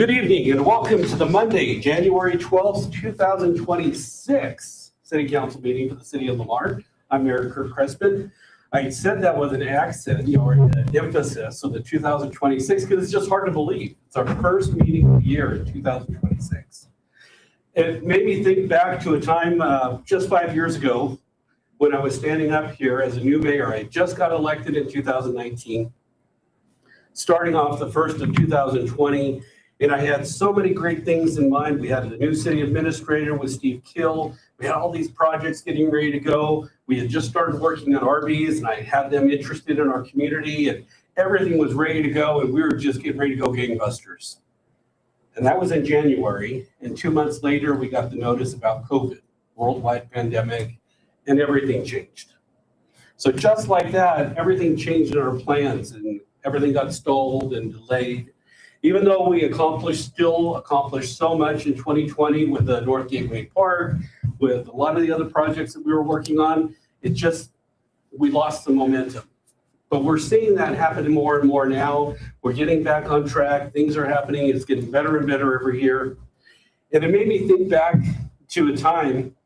Good evening and welcome to the Monday, January 12th, 2026 City Council meeting for the City of Lamar. I'm Mayor Kirk Crespin. I said that with an accent, or an emphasis on the 2026 because it's just hard to believe. It's our first meeting of the year in 2026. It made me think back to a time just 5 years ago when I was standing up here as a new mayor. I just got elected in 2019, starting off the 1st of 2020. And I had so many great things in mind. We had a new city administrator with Steve Kill. We had all these projects getting ready to go. We had just started working on RVs and I had them interested in our community and everything was ready to go. And we were just getting ready to go gangbusters. And that was in January. And 2 months later, we got the notice about COVID, worldwide pandemic, and everything changed. So just like that, everything changed in our plans and everything got stalled and delayed. Even though we still accomplished so much in 2020 with the North Gateway Park, with a lot of the other projects that we were working on, we lost the momentum. But we're seeing that happen more and more now. We're getting back on track. Things are happening. It's getting better and better every year. And it made me think back to a time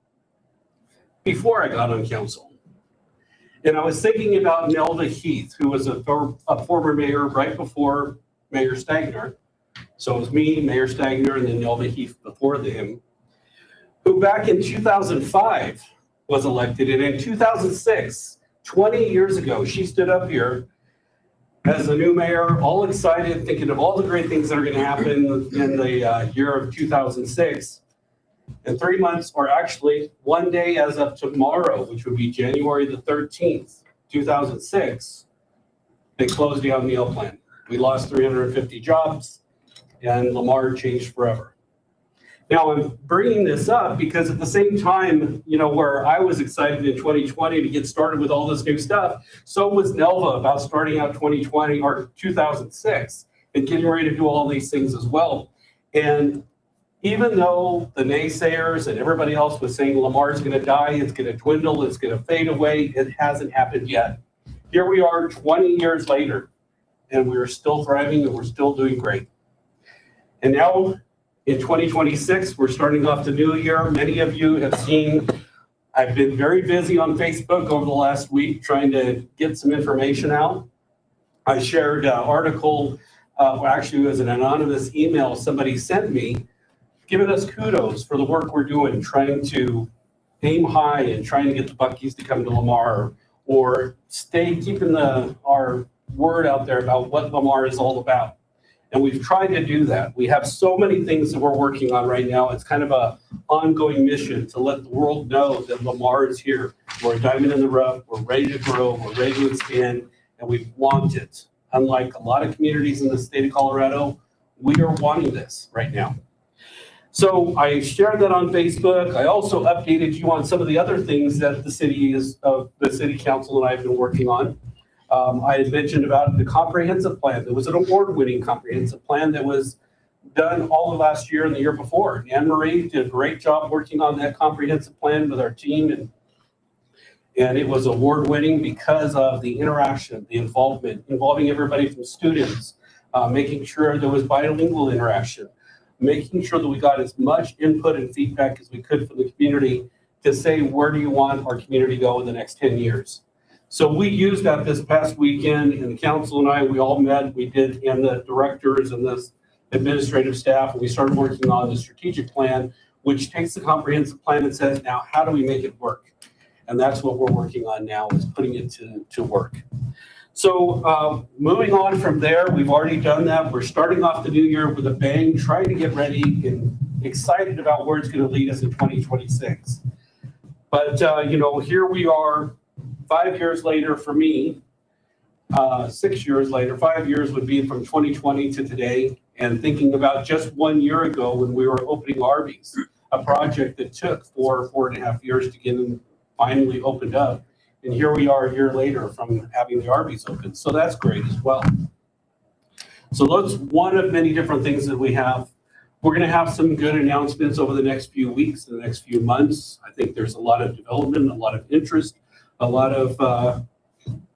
before I got on council. And I was thinking about Nelda Heath, who was a former mayor right before Mayor Stagner. So it was me, Mayor Stagner, and then Nelda Heath before him, who back in 2005 was elected. And in 2006, 20 years ago, she stood up here as a new mayor, all excited, thinking of all the great things that are going to happen in the year of 2006. And 3 months, or actually one day as of tomorrow, which would be January the 13th, 2006, they closed down Neil Plant. We lost 350 jobs, and Lamar changed forever. Now, I'm bringing this up because at the same time, where I was excited in 2020 to get started with all this new stuff, so was Nelva about starting out 2020 or 2006 and getting ready to do all these things as well. And even though the naysayers and everybody else was saying Lamar's going to die, it's going to dwindle, it's going to fade away, it hasn't happened yet. Here we are 20 years later. And we're still thriving and we're still doing great. And now in 2026, we're starting off the new year. Many of you have seen, I've been very busy on Facebook over the last week trying to get some information out. I shared an article, actually it was an anonymous email somebody sent me, giving us kudos for the work we're doing, trying to aim high and trying to get the Buckies to come to Lamar or keeping our word out there about what Lamar is all about. And we've tried to do that. We have so many things that we're working on right now. It's kind of an ongoing mission to let the world know that Lamar is here. We're a diamond in the rough. We're ready to grow. We're ready to expand. And we want it. Unlike a lot of communities in the state of Colorado, we are wanting this right now. So I shared that on Facebook. I also updated you on some of the other things that the city council and I have been working on. I had mentioned about the comprehensive plan. There was an award-winning comprehensive plan that was done all of last year and the year before. Anne Marie did a great job working on that comprehensive plan with our team, and it was award-winning because of the interaction, the involving everybody from students, making sure there was bilingual interaction, making sure that we got as much input and feedback as we could from the community to say, where do you want our community to go in the next 10 years? So we used that this past weekend, and the council and I, we all met, and the directors and the administrative staff, and we started working on the strategic plan, which takes the comprehensive plan and says, now, how do we make it work? And that's what we're working on now, is putting it to work. So moving on from there, we've already done that. We're starting off the new year with a bang, trying to get ready and excited about where it's going to lead us in 2026. But, here we are. 5 years later for me, 6 years later, 5 years would be from 2020 to today, and thinking about just 1 year ago when we were opening Arby's, a project that took 4.5 years to get finally opened up. And here we are a year later from having the Arby's open. So that's great as well. So that's one of many different things that we have. We're going to have some good announcements over the next few weeks, the next few months. I think there's a lot of development, a lot of interest, a lot of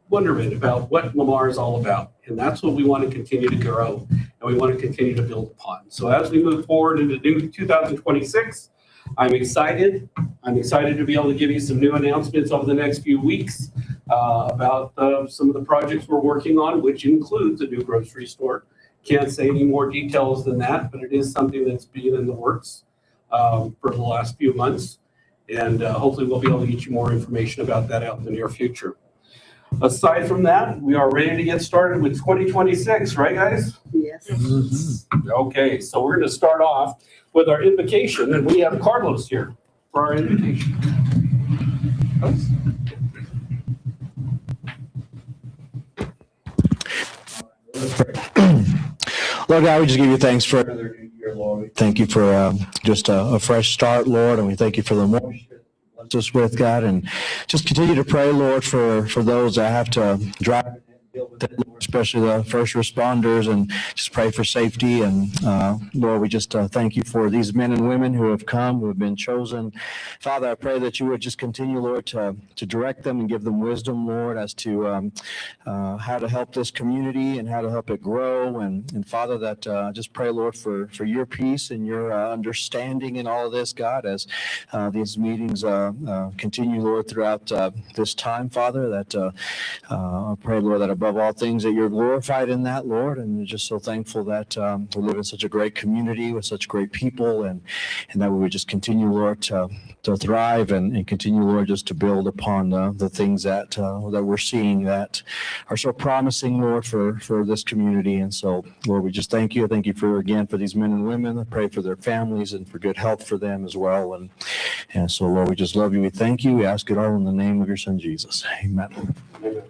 wonderment about what Lamar is all about. And that's what we want to continue to grow and we want to continue to build upon. So as we move forward into new 2026, I'm excited. I'm excited to be able to give you some new announcements over the next few weeks about some of the projects we're working on, which includes a new grocery store. Can't say any more details than that, but it is something that's been in the works for the last few months. And hopefully we'll be able to get you more information about that out in the near future. Aside from that, we are ready to get started with 2026, right, guys? Yes. Mm-hmm. Okay, so we're going to start off with our invocation, and we have Carlos here for our invocation. Lord God, we just give you thanks for another new year, Lord. Thank you for just a fresh start, Lord, and we thank you for the more bless us with, God, and just continue to pray, Lord, for those that have to drive and deal with it, Lord, especially the first responders, and just pray for safety. And Lord, we just thank you for these men and women who have come, who have been chosen. Father, I pray that you would just continue, Lord, to direct them and give them wisdom, Lord, as to how to help this community and how to help it grow. And Father, that just pray, Lord, for your peace and your understanding in all of this, God, as these meetings continue, Lord, throughout this time, Father, that I pray, Lord, that above all things that you're glorified in that, Lord, and we're just so thankful that we live in such a great community with such great people, and that we would just continue, Lord, to thrive and continue, Lord, just to build upon the things that we're seeing that are so promising, Lord, for this community. And so, Lord, we just thank you. Thank you for these men and women. I pray for their families and for good health for them as well. And so, Lord, we just love you. We thank you. We ask it all in the name of your son, Jesus. Amen. Amen.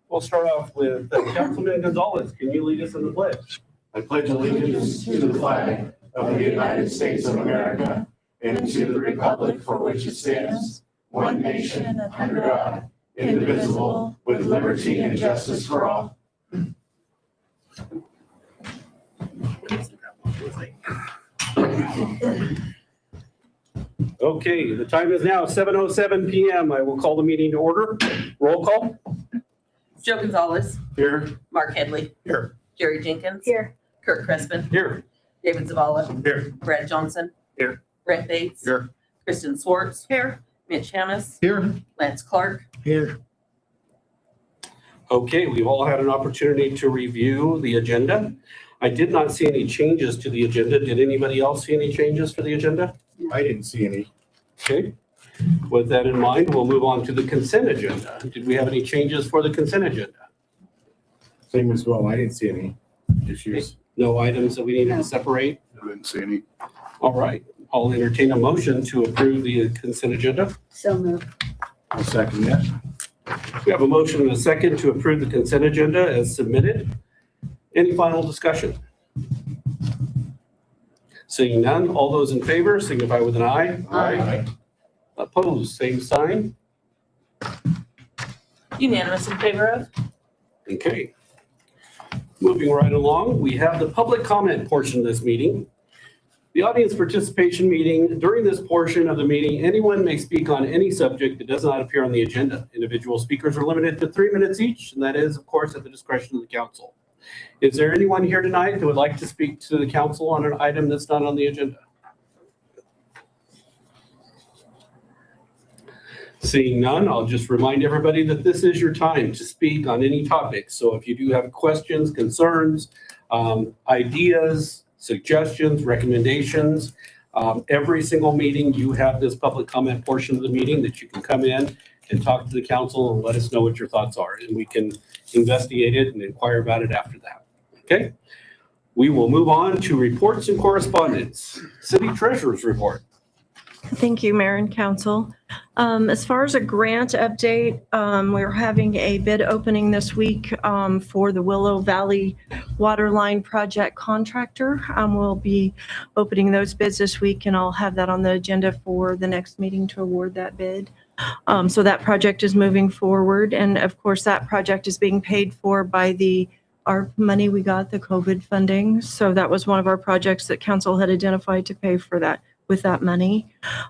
We'll start off with Councilman Gonzalez. Can you lead us in the pledge? I pledge allegiance to the flag of the United States of America and to the republic for which it stands, one nation, under God, indivisible, with liberty and justice for all. Okay, the time is now 7:07 p.m. I will call the meeting to order. Roll call. Joe Gonzalez. Here. Mark Headley. Here. Jerry Jenkins. Here. Kurt Crespin. Here. David Zavala. Here. Brad Johnson. Here. Brent Bates. Here. Kristen Swartz. Here. Mitch Hammes. Here. Lance Clark. Here. Okay, we've all had an opportunity to review the agenda. I did not see any changes to the agenda. Did anybody else see any changes for the agenda? I didn't see any. Okay. With that in mind, we'll move on to the consent agenda. Did we have any changes for the consent agenda? Same as well. I didn't see any issues. No items that we needed to separate? I didn't see any. All right. I'll entertain a motion to approve the consent agenda. So moved. I'll second that. We have a motion and a second to approve the consent agenda as submitted. Any final discussion? Seeing none, all those in favor signify with an eye. Aye. Opposed, same sign. Unanimous in favor of. Okay. Moving right along, we have the public comment portion of this meeting. The audience participation meeting. During this portion of the meeting, anyone may speak on any subject that does not appear on the agenda. Individual speakers are limited to 3 minutes each, and that is, of course, at the discretion of the council. Is there anyone here tonight who would like to speak to the council on an item that's not on the agenda? Seeing none, I'll just remind everybody that this is your time to speak on any topic. So if you do have questions, concerns, ideas, suggestions, recommendations, every single meeting you have this public comment portion of the meeting that you can come in and talk to the council and let us know what your thoughts are, and we can investigate it and inquire about it after that. Okay? We will move on to reports and correspondence. City Treasurer's report. Thank you, Mayor and Council. As far as a grant update, we're having a bid opening this week for the Willow Valley Waterline Project contractor. We'll be opening those bids this week, and I'll have that on the agenda for the next meeting to award that bid. So that project is moving forward, and of course, that project is being paid for by the ARP money we got, the COVID funding. So that was one of our projects that council had identified to pay for that with that money.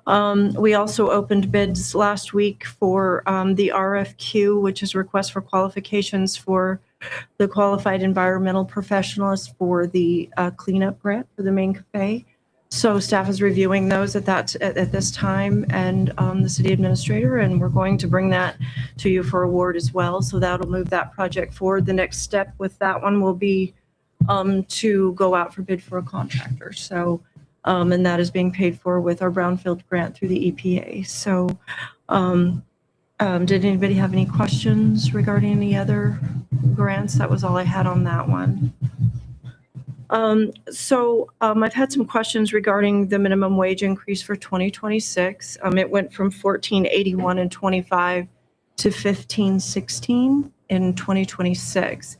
We also opened bids last week for the RFQ, which is request for qualifications for the qualified environmental professionals for the cleanup grant for the main cafe. So staff is reviewing those at this time, and the city administrator, and we're going to bring that to you for award as well. So that'll move that project forward. The next step with that one will be to go out for bid for a contractor. So, and that is being paid for with our brownfield grant through the EPA. So, did anybody have any questions regarding any other grants? That was all I had on that one. I've had some questions regarding the minimum wage increase for 2026. It went from $14.81 in 25 to $15.16 in 2026.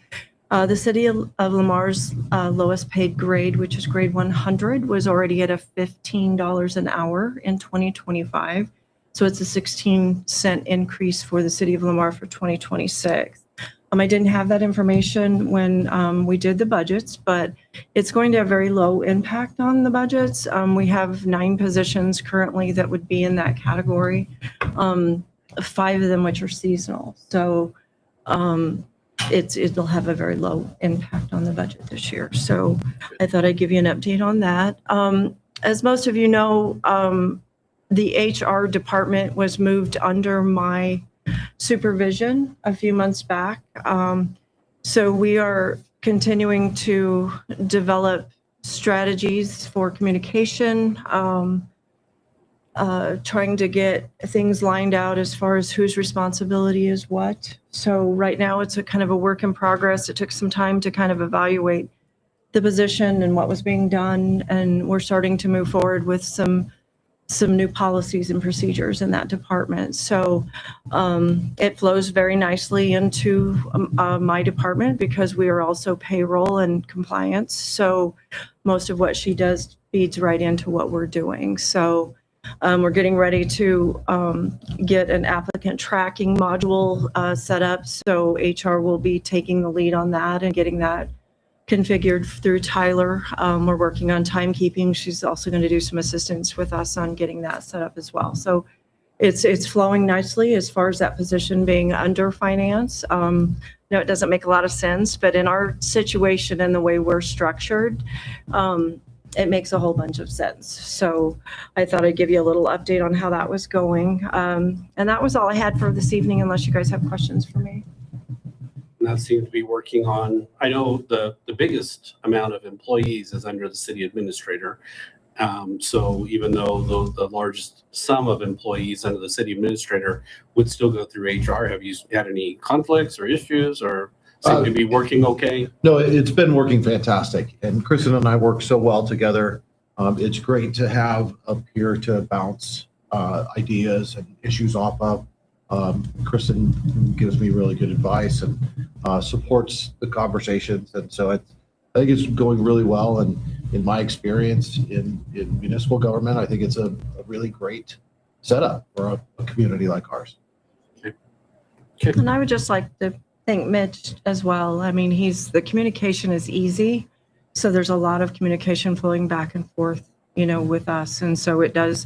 The city of Lamar's lowest paid grade, which is grade 100, was already at a $15 an hour in 2025. So it's a 16-cent increase for the city of Lamar for 2026. I didn't have that information when we did the budgets, but it's going to have very low impact on the budgets. We have 9 positions currently that would be in that category, 5 of them which are seasonal. So it'll have a very low impact on the budget this year. So I thought I'd give you an update on that. As most of you know, the HR department was moved under my supervision a few months back. So we are continuing to develop strategies for communication, trying to get things lined out as far as whose responsibility is what. So right now it's a kind of a work in progress. It took some time to kind of evaluate the position and what was being done, and we're starting to move forward with some new policies and procedures in that department. So it flows very nicely into my department because we are also payroll and compliance. So most of what she does feeds right into what we're doing. So we're getting ready to get an applicant tracking module set up. So HR will be taking the lead on that and getting that configured through Tyler. We're working on timekeeping. She's also going to do some assistance with us on getting that set up as well. So it's flowing nicely as far as that position being under finance. No, it doesn't make a lot of sense, but in our situation and the way we're structured, it makes a whole bunch of sense. So I thought I'd give you a little update on how that was going. And that was all I had for this evening, unless you guys have questions for me. And that seems to be working on, I know the biggest amount of employees is under the city administrator. So even though the largest sum of employees under the city administrator would still go through HR, have you had any conflicts or issues, or seem to be working okay? No, it's been working fantastic. And Kristen and I work so well together. It's great to have a peer to bounce ideas and issues off of. Kristen gives me really good advice and supports the conversations. And so I think it's going really well. And in my experience in municipal government, I think it's a really great setup for a community like ours. Okay. And I would just like to thank Mitch as well. I mean, the communication is easy. So there's a lot of communication flowing back and forth, with us. And so it does,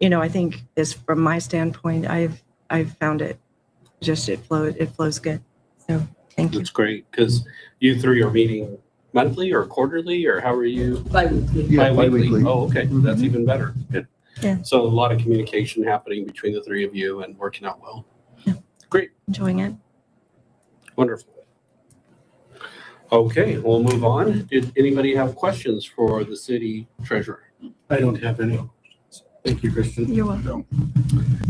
I think from my standpoint, I've found it flows good. So thank you. That's great, because you 3 are meeting monthly or quarterly, or how are you? Bi-weekly. Yeah, bi-weekly. Oh, okay. That's even better. Good. Yeah. So a lot of communication happening between the 3 of you and working out well. Yeah. Great. Enjoying it. Wonderful. Okay, we'll move on. Did anybody have questions for the city treasurer? I don't have any. Thank you, Kristen. You're welcome.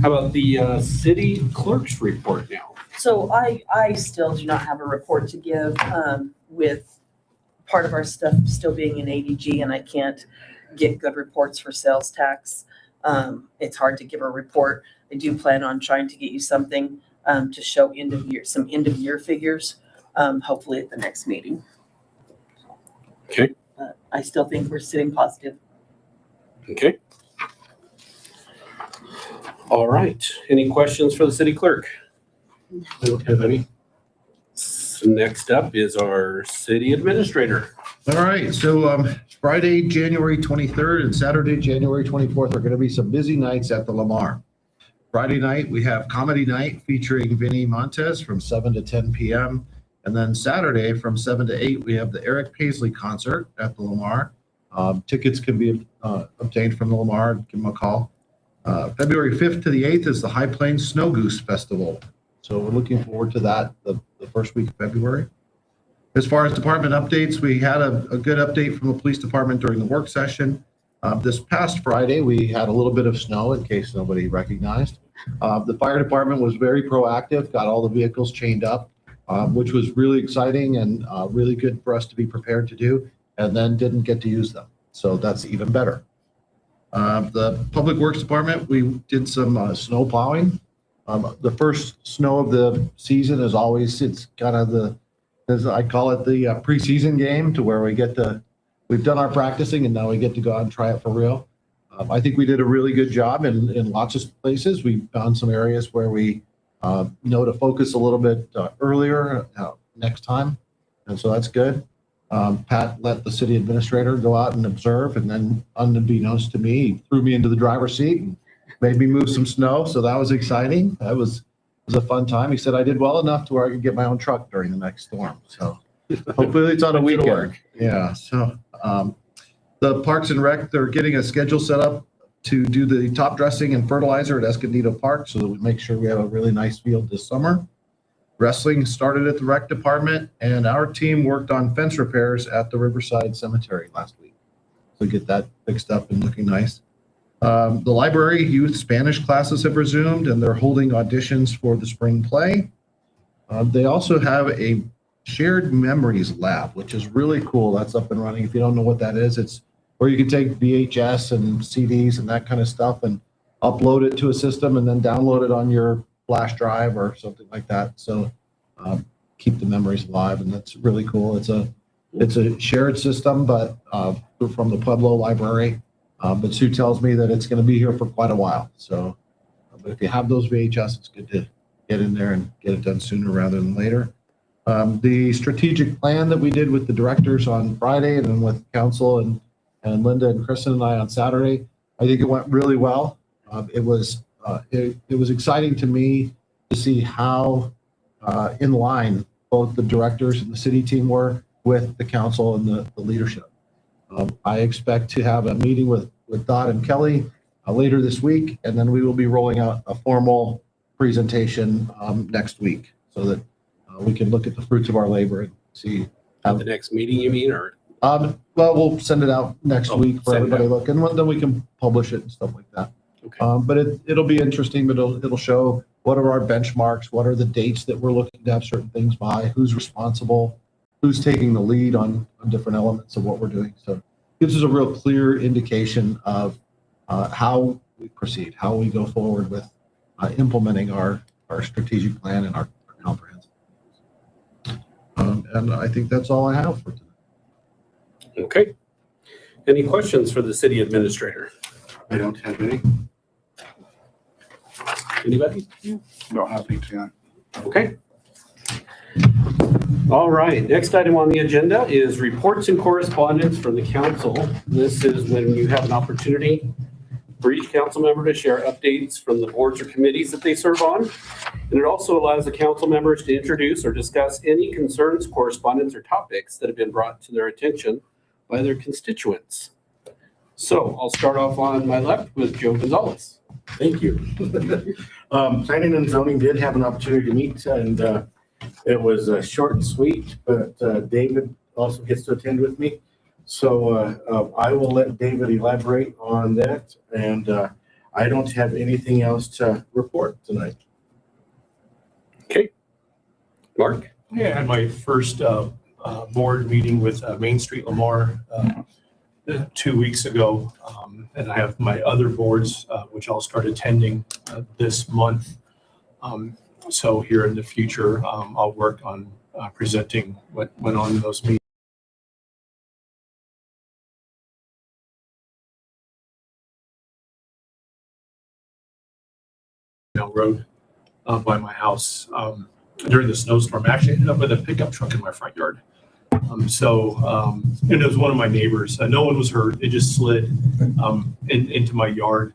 How about the city clerk's report now? So I still do not have a report to give with part of our stuff still being in ADG, and I can't get good reports for sales tax. It's hard to give a report. I do plan on trying to get you something to show some end of year figures, hopefully at the next meeting. Okay. I still think we're sitting positive. Okay. All right. Any questions for the city clerk? I don't have any. So next up is our city administrator. All right, so Friday, January 23rd and Saturday, January 24th are going to be some busy nights at the Lamar. Friday night, we have comedy night featuring Vinny Montez from 7 to 10 p.m. And then Saturday from 7 to 8, we have the Eric Paisley concert at the Lamar. Tickets can be obtained from the Lamar. Give them a call. February 5th to the 8th is the High Plains Snow Goose Festival. So we're looking forward to that the first week of February. As far as department updates, we had a good update from the police department during the work session. This past Friday, we had a little bit of snow in case nobody recognized. The fire department was very proactive, got all the vehicles chained up, which was really exciting and really good for us to be prepared to do, and then didn't get to use them. So that's even better. The public works department, we did some snow plowing. The first snow of the season is always, it's kind of as I call it, the preseason game, to where we've done our practicing and now we get to go out and try it for real. I think we did a really good job in lots of places. We found some areas where we know to focus a little bit earlier next time. And so that's good. Pat let the city administrator go out and observe, and then unbeknownst to me, he threw me into the driver's seat and made me move some snow. So that was exciting. That was a fun time. He said I did well enough to where I could get my own truck during the next storm. So hopefully it's on a weekend. Yeah. So the Parks and Rec, they're getting a schedule set up to do the top dressing and fertilizer at Escondido Park, so that we make sure we have a really nice field this summer. Wrestling started at the rec department, and our team worked on fence repairs at the Riverside Cemetery last week. So get that fixed up and looking nice. The library youth Spanish classes have resumed, and they're holding auditions for the spring play. They also have a shared memories lab, which is really cool. That's up and running. If you don't know what that is, it's where you can take VHS and CDs and that kind of stuff and upload it to a system and then download it on your flash drive or something like that. So keep the memories alive, and that's really cool. It's a shared system, but from the Pueblo Library. But Sue tells me that it's going to be here for quite a while. So, but if you have those VHS, it's good to get in there and get it done sooner rather than later. The strategic plan that we did with the directors on Friday and then with council and Linda and Kristen and I on Saturday, I think it went really well. It was exciting to me to see how in line both the directors and the city team were with the council and the leadership. I expect to have a meeting with Dot and Kelly later this week, and then we will be rolling out a formal presentation next week so that we can look at the fruits of our labor and see. At the next meeting, you mean, or? Well, we'll send it out next week for send it everybody to out. look, and then we can publish it and stuff like that. Okay. But it'll be interesting, but it'll show what are our benchmarks, what are the dates that we're looking to have certain things by, who's responsible, who's taking the lead on different elements of what we're doing. So it gives us a real clear indication of how we proceed, how we go forward with implementing our strategic plan and our comprehensive. And I think that's all I have for today. Okay. Any questions for the city administrator? I don't have any. Anybody? Don't have any tonight. Okay. All right, next item on the agenda is reports and correspondence from the council. This is when you have an opportunity for each council member to share updates from the boards or committees that they serve on. And it also allows the council members to introduce or discuss any concerns, correspondence, or topics that have been brought to their attention by their constituents. So I'll start off on my left with Joe Gonzalez. Thank you. Planning and zoning did have an opportunity to meet, and it was short and sweet, but David also gets to attend with me. So I will let David elaborate on that, and I don't have anything else to report tonight. Okay. Mark? Yeah, I had my first board meeting with Main Street Lamar 2 weeks ago. And I have my other boards, which I'll start attending this month. So here in the future, I'll work on presenting what went on in those meetings. Road by my house. during the snowstorm. I actually ended up with a pickup truck in my front yard. And it was one of my neighbors. No one was hurt. It just slid into my yard.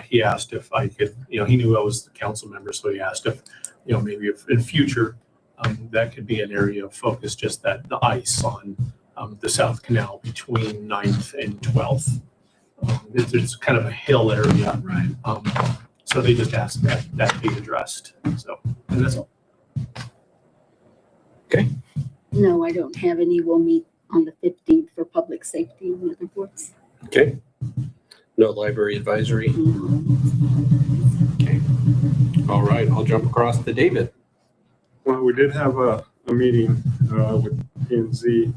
He asked if I could, he knew I was the council member, so he asked if, maybe if in future, that could be an area of focus, just that the ice on the South Canal between 9th and 12th. It's kind of a hill area. Right. So they just asked that be addressed. So, and that's all. No, I don't have any. We'll meet on the 15th for public safety and other boards. Okay. No library advisory. Okay. All right, I'll jump across to David. Well, we did have a meeting with P&Z,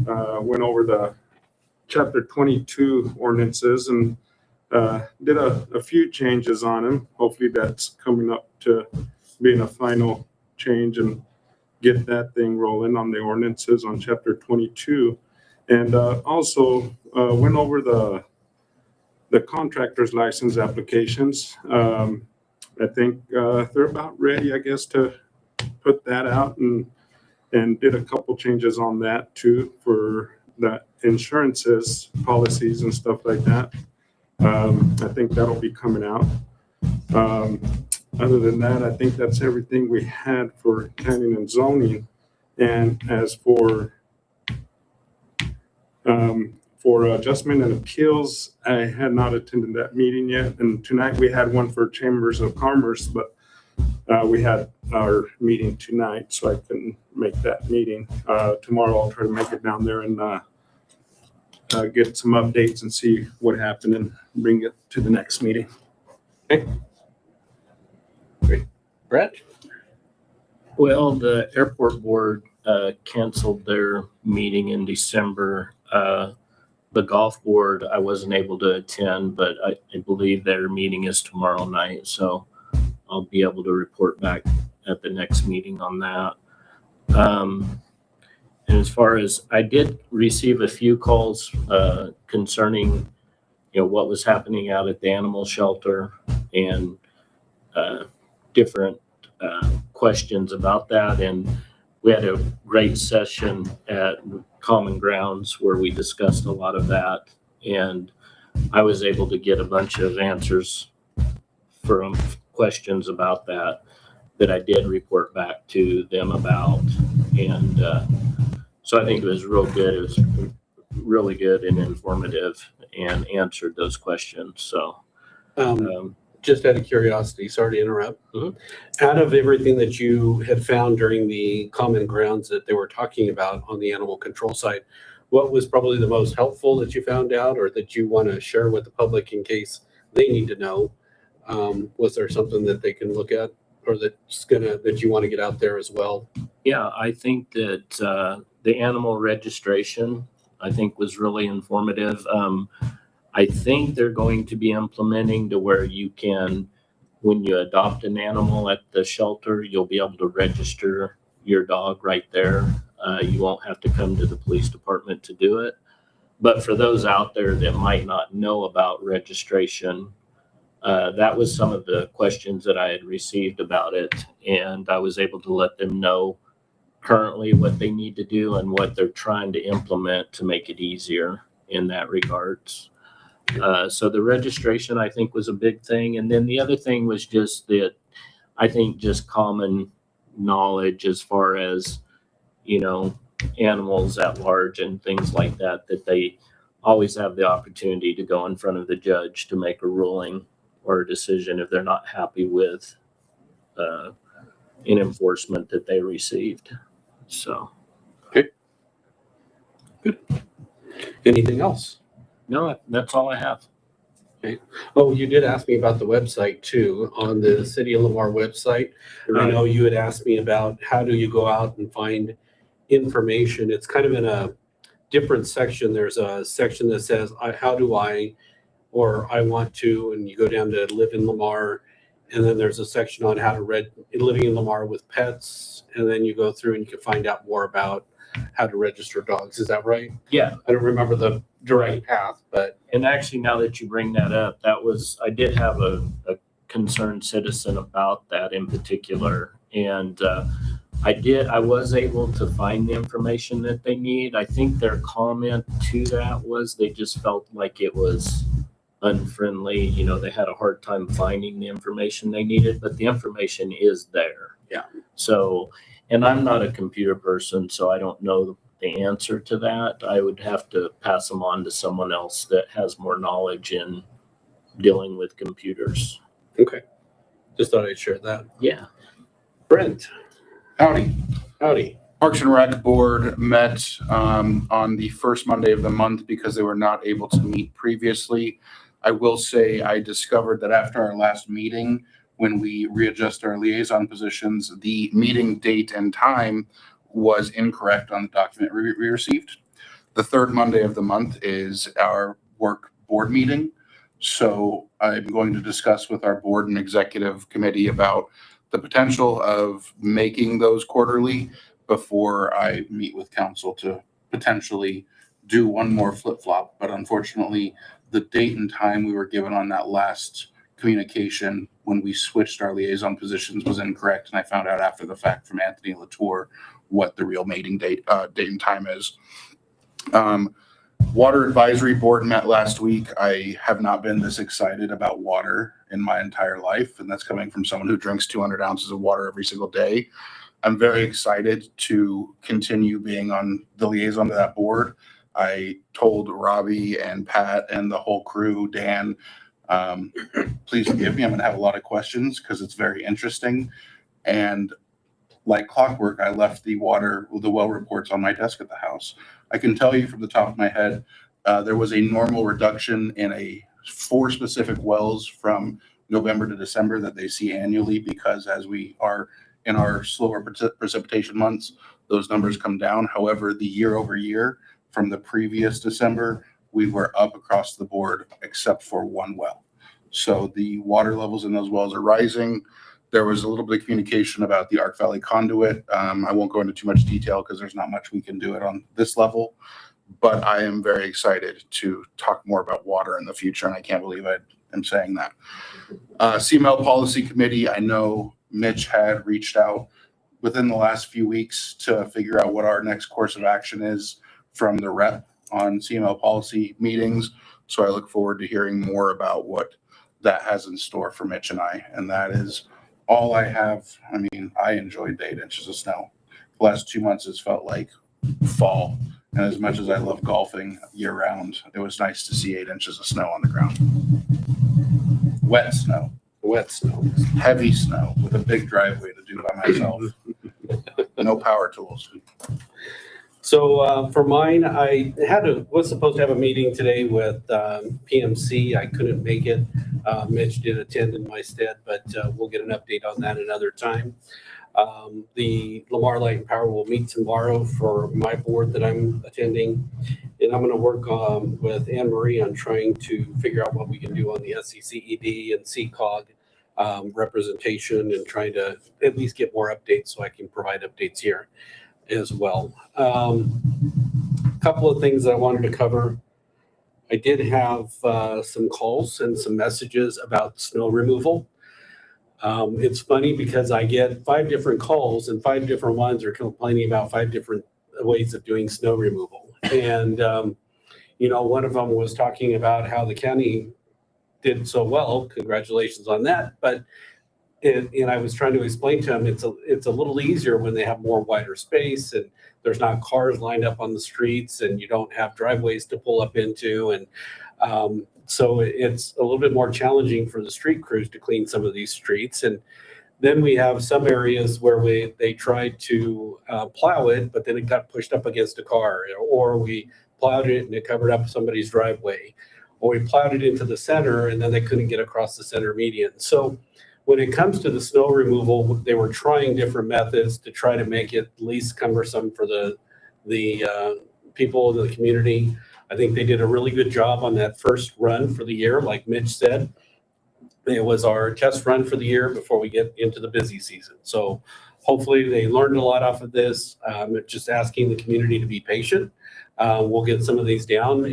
went over the chapter 22 ordinances and did a few changes on them. Hopefully that's coming up to being a final change and get that thing rolling on the ordinances on chapter 22. And also went over the contractor's license applications. I think they're about ready, I guess, to put that out and did a couple changes on that too for the insurances, policies and stuff like that. I think that'll be coming out. Other than that, I think that's everything we had for planning and zoning. And as for adjustment and appeals, I had not attended that meeting yet. And tonight we had one for Chambers of Commerce, but we had our meeting tonight, so I couldn't make that meeting. Tomorrow I'll try to make it down there and get some updates and see what happened and bring it to the next meeting. Okay. Great. Brett? Well, the airport board canceled their meeting in December. The golf board, I wasn't able to attend, but I believe their meeting is tomorrow night, so I'll be able to report back at the next meeting on that. And as far as, I did receive a few calls concerning, what was happening out at the animal shelter and different questions about that. And we had a great session at Common Grounds where we discussed a lot of that. And I was able to get a bunch of answers from questions about that I did report back to them about. And so I think it was real good. It was really good and informative and answered those questions. So Just out of curiosity, sorry to interrupt. Mhm. Out of everything that you had found during the common grounds that they were talking about on the animal control side, what was probably the most helpful that you found out or that you want to share with the public in case they need to know? Was there something that they can look at or that you want to get out there as well? yeah, I think that the animal registration, I think, was really informative. I think they're going to be implementing to where you can, when you adopt an animal at the shelter, you'll be able to register your dog right there. You won't have to come to the police department to do it. But for those out there that might not know about registration, that was some of the questions that I had received about it. And I was able to let them know currently what they need to do and what they're trying to implement to make it easier in that regards. So the registration, I think, was a big thing. And then the other thing was just that, I think, just common knowledge as far as, animals at large and things like that, that they always have the opportunity to go in front of the judge to make a ruling or a decision if they're not happy with an enforcement that they received. So. Okay. Good. Anything else? No, that's all I have. Oh, you did ask me about the website too, on the City of Lamar website. I know you had asked me about how do you go out and find information. It's kind of in a different section. There's a section that says, how do I, or I want to, and you go down to live in Lamar. And then there's a section on how to living in Lamar with pets. And then you go through and you can find out more about how to register dogs. Is that right? Yeah. I don't remember the direct path, but. And actually, now that you bring that up, I did have a concerned citizen about that in particular. And I was able to find the information that they need. I think their comment to that was they just felt like it was unfriendly. You know, they had a hard time finding the information they needed, but the information is there. Yeah. So, and I'm not a computer person, so I don't know the answer to that. I would have to pass them on to someone else that has more knowledge in dealing with computers. Okay. Just thought I'd share that. Yeah. Brent, Howdy. howdy. Parks and Rec Board met on the first Monday of the month because they were not able to meet previously. I will say I discovered that after our last meeting, when we readjust our liaison positions, the meeting date and time was incorrect on the document we received. The third Monday of the month is our work board meeting. So I'm going to discuss with our board and executive committee about the potential of making those quarterly before I meet with council to potentially do one more flip-flop. But unfortunately, the date and time we were given on that last communication when we switched our liaison positions was incorrect. And I found out after the fact from Anthony Latour what the real meeting date and time is. Water Advisory Board met last week. I have not been this excited about water in my entire life, and that's coming from someone who drinks 200 ounces of water every single day. I'm very excited to continue being on the liaison to that board. I told Robbie and Pat and the whole crew, Dan, please forgive me. I'm going to have a lot of questions because it's very interesting. And like clockwork, I left the well reports on my desk at the house. I can tell you from the top of my head, there was a normal reduction in 4 specific wells from November to December that they see annually because as we are in our slower precipitation months, those numbers come down. However, the year over year from the previous December, we were up across the board except for 1 well. So the water levels in those wells are rising. There was a little bit of communication about the Ark Valley conduit. I won't go into too much detail because there's not much we can do it on this level, but I am very excited to talk more about water in the future, and I can't believe I am saying that. CML Policy Committee, I know Mitch had reached out within the last few weeks to figure out what our next course of action is from the rep on CML policy meetings. So I look forward to hearing more about what that has in store for Mitch and I, and that is all I have. I mean, I enjoyed the 8 inches of snow. The last 2 months has felt like fall. And as much as I love golfing year round, it was nice to see 8 inches of snow on the ground. Wet snow, heavy snow with a big driveway to do by myself. No power tools. So for mine, I was supposed to have a meeting today with PMC. I couldn't make it. Mitch did attend in my stead, but we'll get an update on that another time. The Lamar Light and Power will meet tomorrow for my board that I'm attending. And I'm going to work with Anne Marie on trying to figure out what we can do on the SCCED and CCOG representation and trying to at least get more updates so I can provide updates here as well. Couple of things that I wanted to cover. I did have some calls and some messages about snow removal. It's funny because I get 5 different calls and 5 different ones are complaining about 5 different ways of doing snow removal. And, one of them was talking about how the county did so well. Congratulations on that. But and I was trying to explain to him it's a little easier when they have more wider space and there's not cars lined up on the streets and you don't have driveways to pull up into. And so it's a little bit more challenging for the street crews to clean some of these streets. And then we have some areas where they tried to plow it, but then it got pushed up against a car, or we plowed it and it covered up somebody's driveway, or we plowed it into the center and then they couldn't get across the center median. So when it comes to the snow removal, they were trying different methods to try to make it least cumbersome for the people in the community. I think they did a really good job on that first run for the year. Like Mitch said, it was our test run for the year before we get into the busy season. So hopefully they learned a lot off of this. Just asking the community to be patient. We'll get some of these down.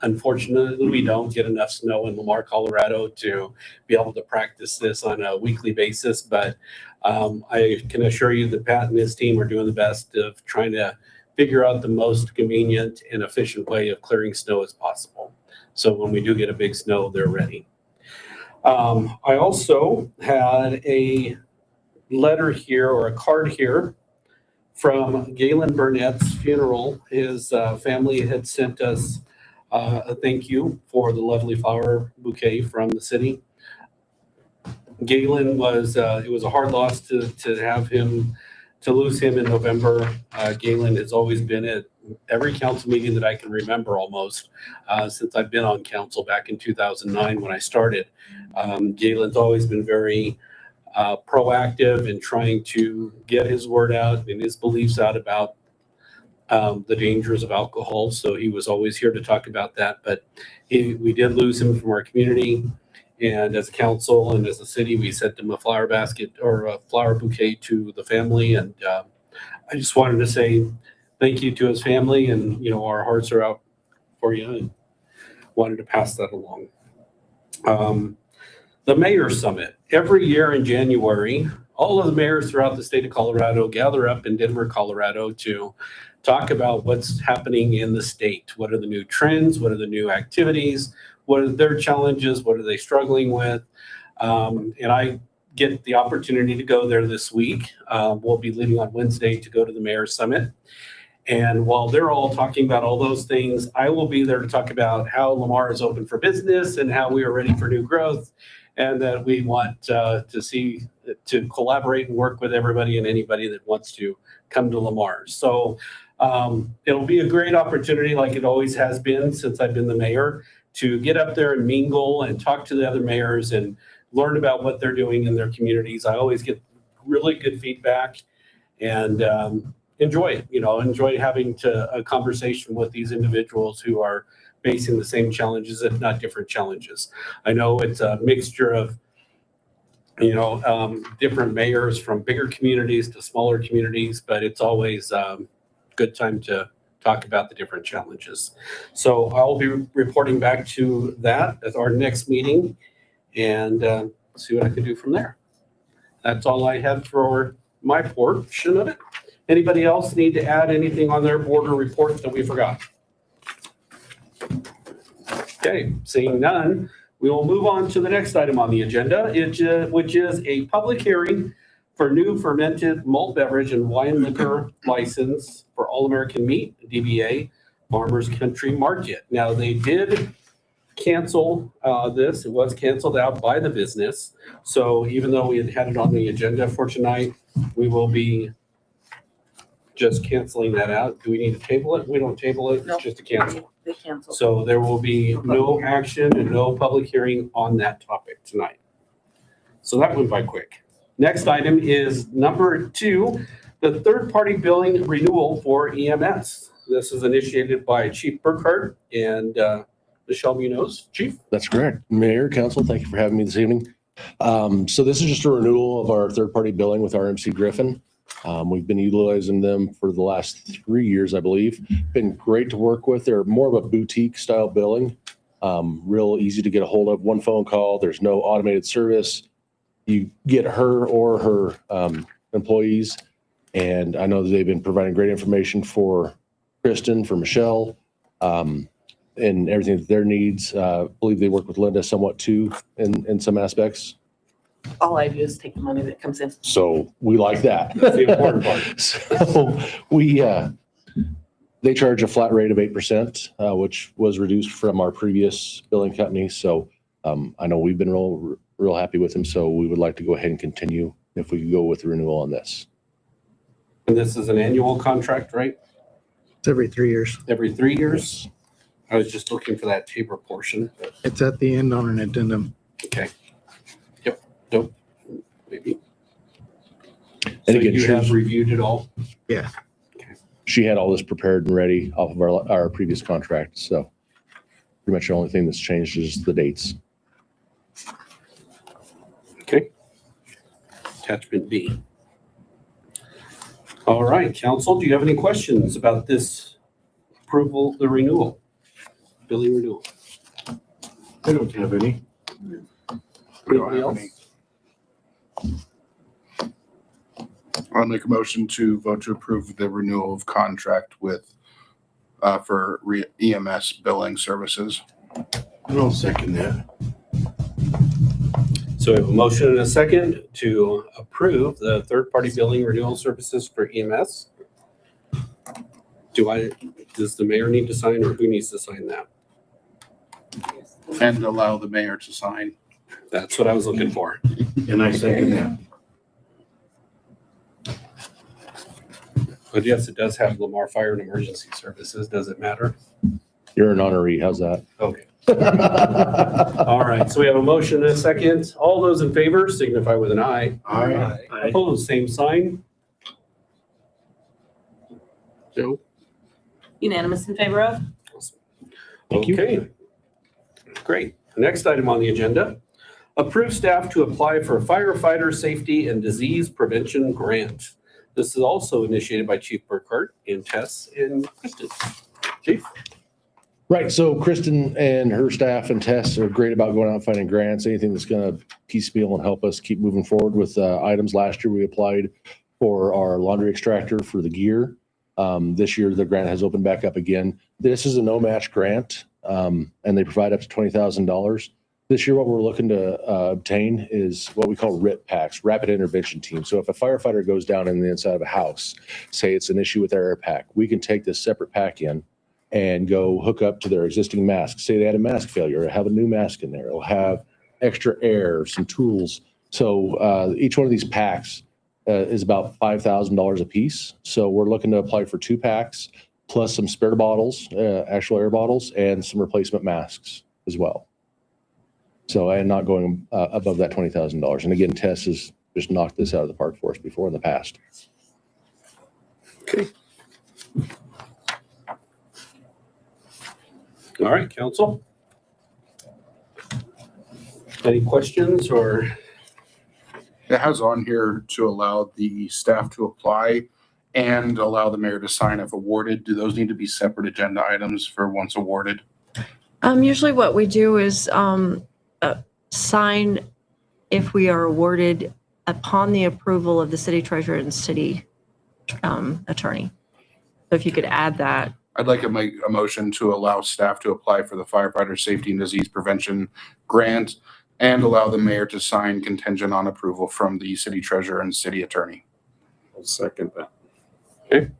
Unfortunately, we don't get enough snow in Lamar, Colorado to be able to practice this on a weekly basis, but I can assure you that Pat and his team are doing the best of trying to figure out the most convenient and efficient way of clearing snow as possible. So when we do get a big snow, they're ready. I also had a letter here or a card here from Galen Burnett's funeral. His family had sent us a thank you for the lovely flower bouquet from the city. Galen was, it was a hard loss to have him, to lose him in November. Galen has always been at every council meeting that I can remember almost since I've been on council back in 2009 when I started. Galen's always been very proactive in trying to get his word out and his beliefs out about the dangers of alcohol. So he was always here to talk about that. But we did lose him from our community. And as a council and as a city, we sent him a flower basket or a flower bouquet to the family. And I just wanted to say thank you to his family. And, you know, our hearts are out for you and wanted to pass that along. The Mayor's Summit. Every year in January, all of the mayors throughout the state of Colorado gather up in Denver, Colorado to talk about what's happening in the state. What are the new trends? What are the new activities? What are their challenges? What are they struggling with? And I get the opportunity to go there this week. We'll be leaving on Wednesday to go to the Mayor's Summit. And while they're all talking about all those things, I will be there to talk about how Lamar is open for business and how we are ready for new growth, and that we want to collaborate and work with everybody and anybody that wants to come to Lamar. So it'll be a great opportunity, like it always has been since I've been the mayor, to get up there and mingle and talk to the other mayors and learn about what they're doing in their communities. I always get really good feedback and enjoy it, enjoy having a conversation with these individuals who are facing the same challenges, if not different challenges. I know it's a mixture of, different mayors from bigger communities to smaller communities, but it's always a good time to talk about the different challenges. So I'll be reporting back to that at our next meeting and see what I can do from there. That's all I had for my portion of it. Anybody else need to add anything on their board or report that we forgot? Okay, seeing none, we will move on to the next item on the agenda, which is a public hearing for new fermented malt beverage and wine liquor license for All American Meat, DBA, Farmers Country Market. Now, they did cancel this. It was canceled out by the business. So even though we had it on the agenda for tonight, we will be just canceling that out. Do we need to table it? We don't table it. Nope. It's just a cancel. They canceled. So there will be no action and no public hearing on that topic tonight. So that went by quick. Next item is number 2, the third-party billing renewal for EMS. This is initiated by Chief Burkhart and Michelle Munoz. Chief? That's correct. Mayor, Council, thank you for having me this evening. So this is just a renewal of our third-party billing with RMC Griffin. We've been utilizing them for the last 3 years, I believe. Been great to work with. They're more of a boutique style billing, real easy to get a hold of. One phone call. There's no automated service. You get her or her employees. And I know that they've been providing great information for Kristen, for Michelle, and everything that their needs. I believe they work with Linda somewhat too in some aspects. All I do is take the money that comes in. So we like that. That's the important part. So they charge a flat rate of 8%, which was reduced from our previous billing company. So I know we've been real happy with them. So we would like to go ahead and continue if we could go with the renewal on this. And this is an annual contract, right? It's every 3 years. Every 3 years? I was just looking for that table portion. It's at the end on an addendum. Okay. Yep. Nope. Maybe. And So again, you have reviewed it all? Yeah. She had all this prepared and ready off of our previous contract. So pretty much the only thing that's changed is the dates. Okay. Attachment B. All right, council, do you have any questions about this approval, the renewal? billing renewal. I don't have any. We don't Anybody have else? any. I'll make a motion to vote to approve the renewal of contract with, for EMS billing services. I'll second that. So we have a motion and a second to approve the third-party billing renewal services for EMS. Does the mayor need to sign or who needs to sign that? And allow the mayor to sign. That's what I was looking for. And I second that. But yes, it does have Lamar Fire and Emergency Services. Does it matter? You're an honoree. How's that? Okay. All right, so we have a motion and a second. All those in favor signify with an eye. Aye. Opposed, same sign. Joe? Unanimous in favor of? Thank you. Okay. Great. Next item on the agenda, approve staff to apply for a firefighter safety and disease prevention grant. This is also initiated by Chief Burkhart and Tess and Kristen. Chief? Right. So Kristen and her staff and Tess are great about going out and finding grants, anything that's going to piecemeal and help us keep moving forward with items. Last year, we applied for our laundry extractor for the gear. This year, the grant has opened back up again. This is a no-match grant, and they provide up to $20,000. This year, what we're looking to obtain is what we call RIT packs, Rapid Intervention Team. So if a firefighter goes down in the inside of a house, say it's an issue with their air pack, we can take this separate pack in and go hook up to their existing mask. Say they had a mask failure, or have a new mask in there. It'll have extra air, some tools. So each one of these packs is about $5,000 a piece. So we're looking to apply for 2 packs, plus some spare bottles, actual air bottles, and some replacement masks as well. So I am not going above that $20,000. And again, Tess has just knocked this out of the park for us before in the past. Okay. All right, council. Any questions or? It has on here to allow the staff to apply and allow the mayor to sign if awarded. Do those need to be separate agenda items for once awarded? Usually what we do is sign if we are awarded upon the approval of the city treasurer and city attorney. So if you could add that. I'd like to make a motion to allow staff to apply for the firefighter safety and disease prevention grant and allow the mayor to sign contingent on approval from the city treasurer and city attorney. I'll second that. Okay.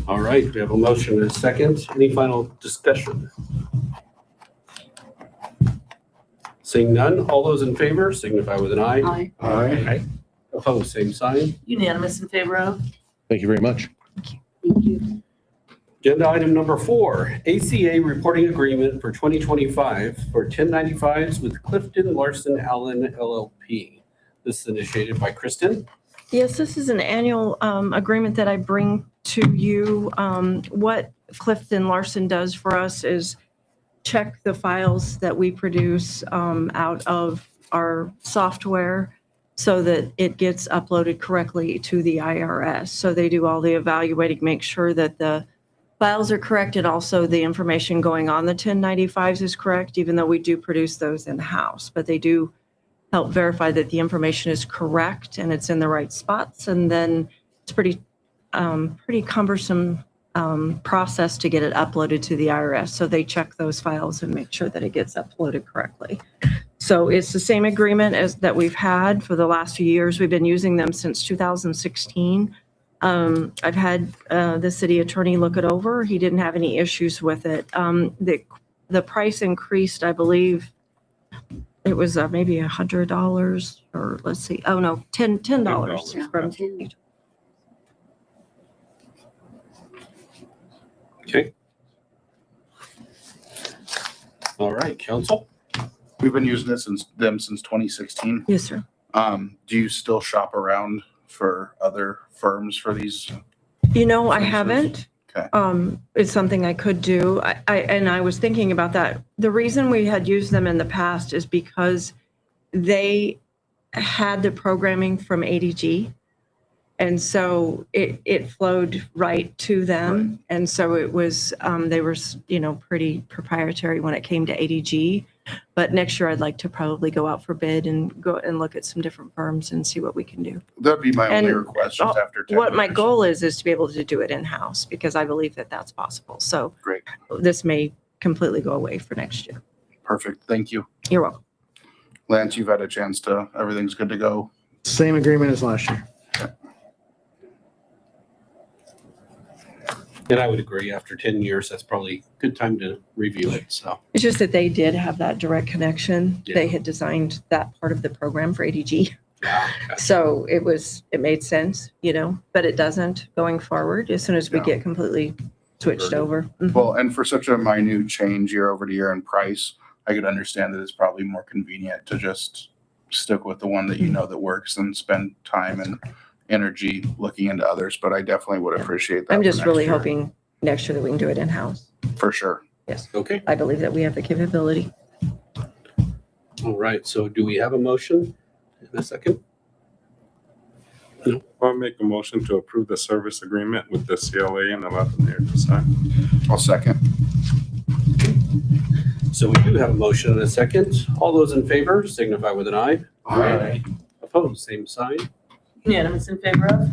All right, we have a motion and a second. Any final discussion? Seeing none, all those in favor signify with an eye. Aye. Aye. Opposed, same sign. Unanimous in favor of? Thank you very much. Thank you. Agenda item number 4, ACA reporting agreement for 2025 for 1095s with Clifton Larson Allen LLP. This is initiated by Kristen. Yes, this is an annual agreement that I bring to you. What Clifton Larson does for us is check the files that we produce out of our software so that it gets uploaded correctly to the IRS. So they do all the evaluating, make sure that the files are correct, and also the information going on the 1095s is correct, even though we do produce those in-house. But they do help verify that the information is correct and it's in the right spots. And then it's pretty cumbersome process to get it uploaded to the IRS. So they check those files and make sure that it gets uploaded correctly. So it's the same agreement as that we've had for the last few years. We've been using them since 2016. I've had the city attorney look it over. He didn't have any issues with it. The price increased, I believe, it was maybe $100, or let's see, oh no, $10 Yeah, from 10. Okay. All right, council. We've been using this since 2016. Yes, sir. Do you still shop around for other firms for these? You know, I services? haven't. Okay. It's something I could do. I was thinking about that. The reason we had used them in the past is because they had the programming from ADG, And so it flowed right to them. And so it was, they were, pretty proprietary when it came to ADG. But next year I'd like to probably go out for bid and go and look at some different firms and see what we can do. That'd be my only And request just after 10 What my years. goal is to be able to do it in-house because I believe that that's possible. So Great. this may completely go away for next year. Perfect. Thank you. You're welcome. Lance, you've had a chance to, everything's good to go. Same agreement as last year. And I would agree, after 10 years, that's probably a good time to review it, so. It's just that they did have that direct connection. Yeah. They had designed that part of the program for ADG. So it made sense, but it doesn't going forward as soon as we No. get completely switched over. Mhm. Well, and for such a minute change year over year in price, I could understand that it's probably more convenient to just stick with the one that you know that works and spend time and energy looking into others. But I definitely would appreciate that. I'm for just next really year. hoping next year that we can do it in-house. For sure. Yes. Okay, I believe that we have the capability. all right, so do we have a motion in a second? I'll make a motion to approve the service agreement with the CLA and allow the mayor to sign. I'll second. So we do have a motion and a second. All those in favor signify with an eye. Aye. Opposed, same sign. Unanimous in favor of?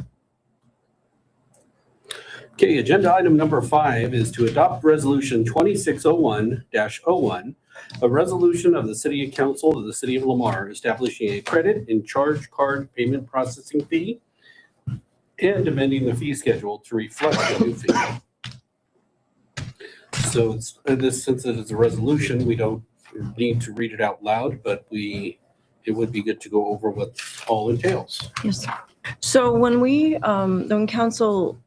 Okay, agenda item number 5 is to adopt resolution 2601-01, a resolution of the City Council of the City of Lamar establishing a credit and charge card payment processing fee and amending the fee schedule to reflect the new fee. So since it is a resolution, we don't need to read it out loud, but it would be good to go over what all entails. Yes. So when council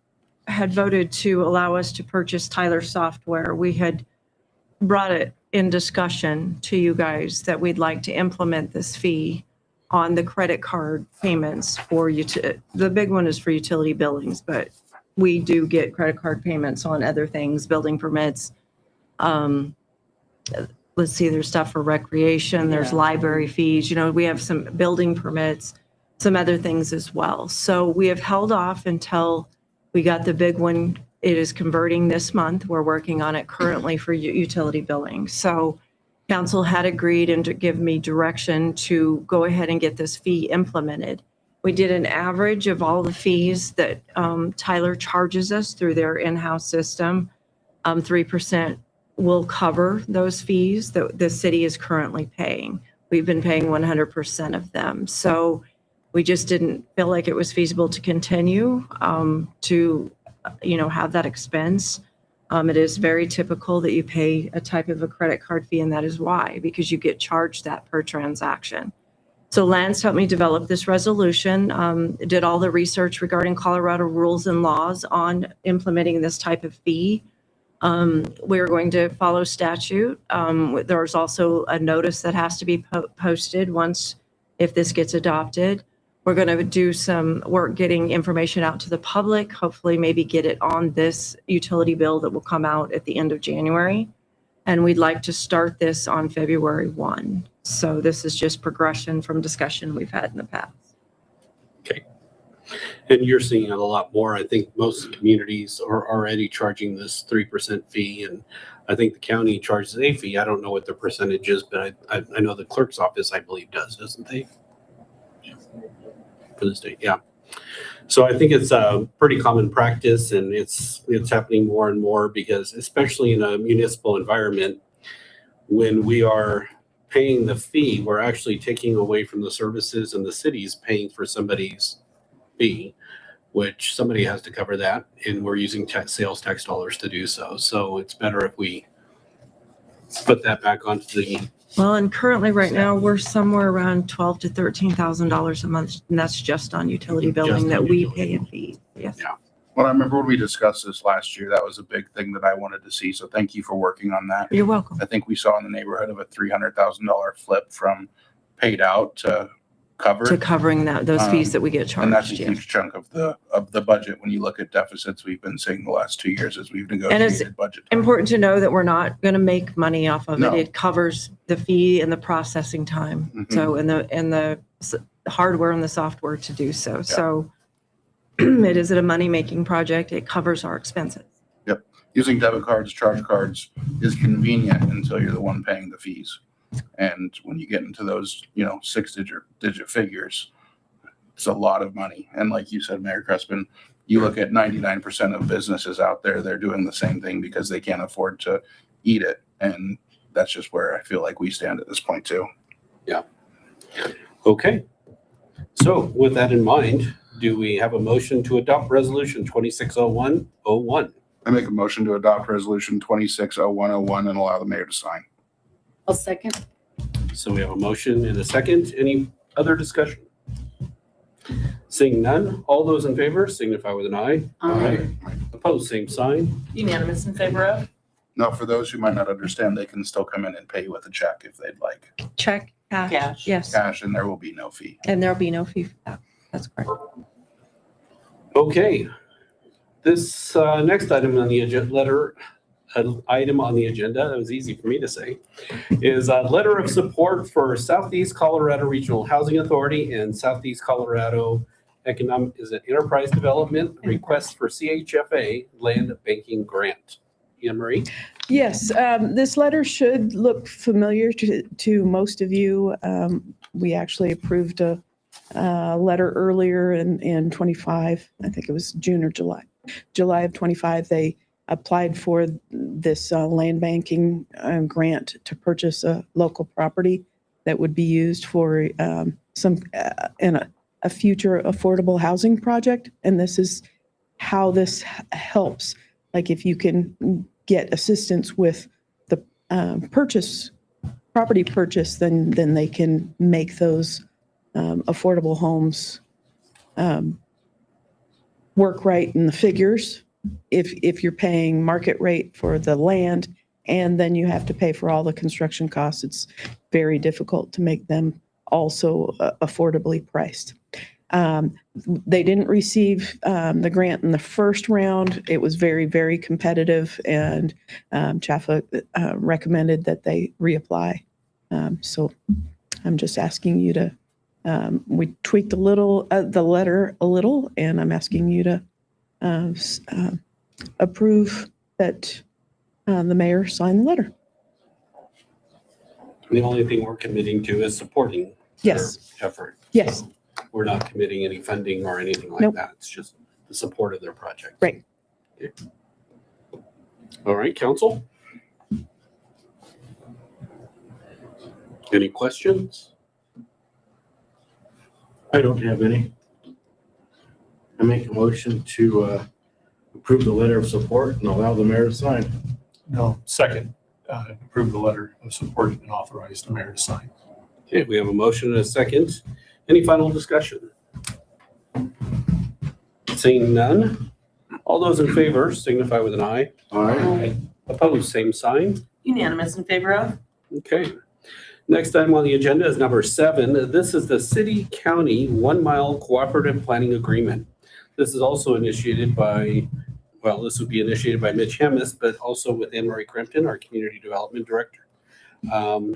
had voted to allow us to purchase Tyler software, we had brought it in discussion to you guys that we'd like to implement this fee on the credit card payments for the big one is for utility billings, but we do get credit card payments on other things, building permits. Let's see, there's stuff for recreation, there's library fees, we have some building permits, some other things as well. So we have held off until we got the big one. It is converting this month. We're working on it currently for utility billing. So council had agreed and to give me direction to go ahead and get this fee implemented. We did an average of all the fees that Tyler charges us through their in-house system. 3% will cover those fees that the city is currently paying. We've been paying 100% of them. So we just didn't feel like it was feasible to continue to have that expense. It is very typical that you pay a type of a credit card fee, and that is why, because you get charged that per transaction. So Lance helped me develop this resolution, did all the research regarding Colorado rules and laws on implementing this type of fee. We're going to follow statute. There's also a notice that has to be posted if this gets adopted. We're going to do some work getting information out to the public, hopefully maybe get it on this utility bill that will come out at the end of January. And we'd like to start this on February 1. So this is just progression from discussion we've had in the past. Okay. And you're seeing it a lot more. I think most communities are already charging this 3% fee, and I think the county charges a fee. I don't know what the percentage is, but I know the clerk's office, I believe, doesn't they? For the state, yeah. So I think it's a pretty common practice, and it's happening more and more because, especially in a municipal environment, when we are paying the fee, we're actually taking away from the services, and the city's paying for somebody's fee, which somebody has to cover that, and we're using sales tax dollars to do so. So it's better if we put that back onto the. Well, and currently right now, we're somewhere around $12,000 to $13,000 a month, and that's just on utility billing that we pay in fees. Yes. Yeah. Well, I remember when we discussed this last year, that was a big thing that I wanted to see. So thank you for working on that. You're welcome. I think we saw in the neighborhood of a $300,000 flip from paid out to covered. To covering those fees that we get charged. And that's a yeah. huge chunk of the budget. When you look at deficits we've been seeing the last 2 years as we've negotiated budget. Important to know that we're not going to make money off of No. it. It covers the fee and the processing time. Mhm. So, and the hardware and the software to do so. Yeah. So it is a money-making project. It covers our expenses. Using debit cards, charge cards is convenient until you're the one paying the fees. And when you get into those, 6-digit figures, it's a lot of money. And like you said, Mayor Crespin, you look at 99% of businesses out there, they're doing the same thing because they can't afford to eat it. And that's just where I feel like we stand at this point too. Okay. So with that in mind, do we have a motion to adopt resolution 260101? I make a motion to adopt resolution 260101 and allow the mayor to sign. I'll second. So we have a motion and a second. Any other discussion? Seeing none, all those in favor signify with an eye. Aye. Opposed, same sign. Unanimous in favor of? Now, for those who might not understand, they can still come in and pay with a check if they'd like. Check, cash. Cash. Yes, Cash, and there will be no fee. and there'll be no fee for that. That's correct. Okay. This next item on the agenda, item on the agenda, that was easy for me to say, is a letter of support for Southeast Colorado Regional Housing Authority and Southeast Colorado Enterprise Development request for CHFA land banking grant. Anne Marie? Yes, this letter should look familiar to most of you. We actually approved a letter earlier in 25, I think it was June or July. July of 25, they applied for this land banking grant to purchase a local property that would be used for in a future affordable housing project. And this is how this helps. Like if you can get assistance with the property purchase, then they can make those affordable homes work right in the figures. If you're paying market rate for the land and then you have to pay for all the construction costs, it's very difficult to make them also affordably priced. They didn't receive the grant in the first round. It was very, very competitive, and CHFA recommended that they reapply. So I'm just asking you to, we tweaked the letter a little, and I'm asking you to approve that the mayor sign the letter. The only thing we're committing to is supporting Yes. their effort. Yes. We're not committing any funding or anything like Nope. that. It's just the support of their project. Right. Okay. All right, council? Any questions? I don't have any. I make a motion to approve the letter of support and allow the mayor to sign. No, second, approve the letter of support and authorize the mayor to sign. Okay, we have a motion and a second. Any final discussion? Seeing none, all those in favor signify with an eye. Aye. Opposed, same sign. Unanimous in favor of? Okay. Next item on the agenda is number 7. This is the city-county 1-mile cooperative planning agreement. This is also initiated by, this would be initiated by Mitch Hemis, but also with Anne Marie Crimpton, our Community Development Director.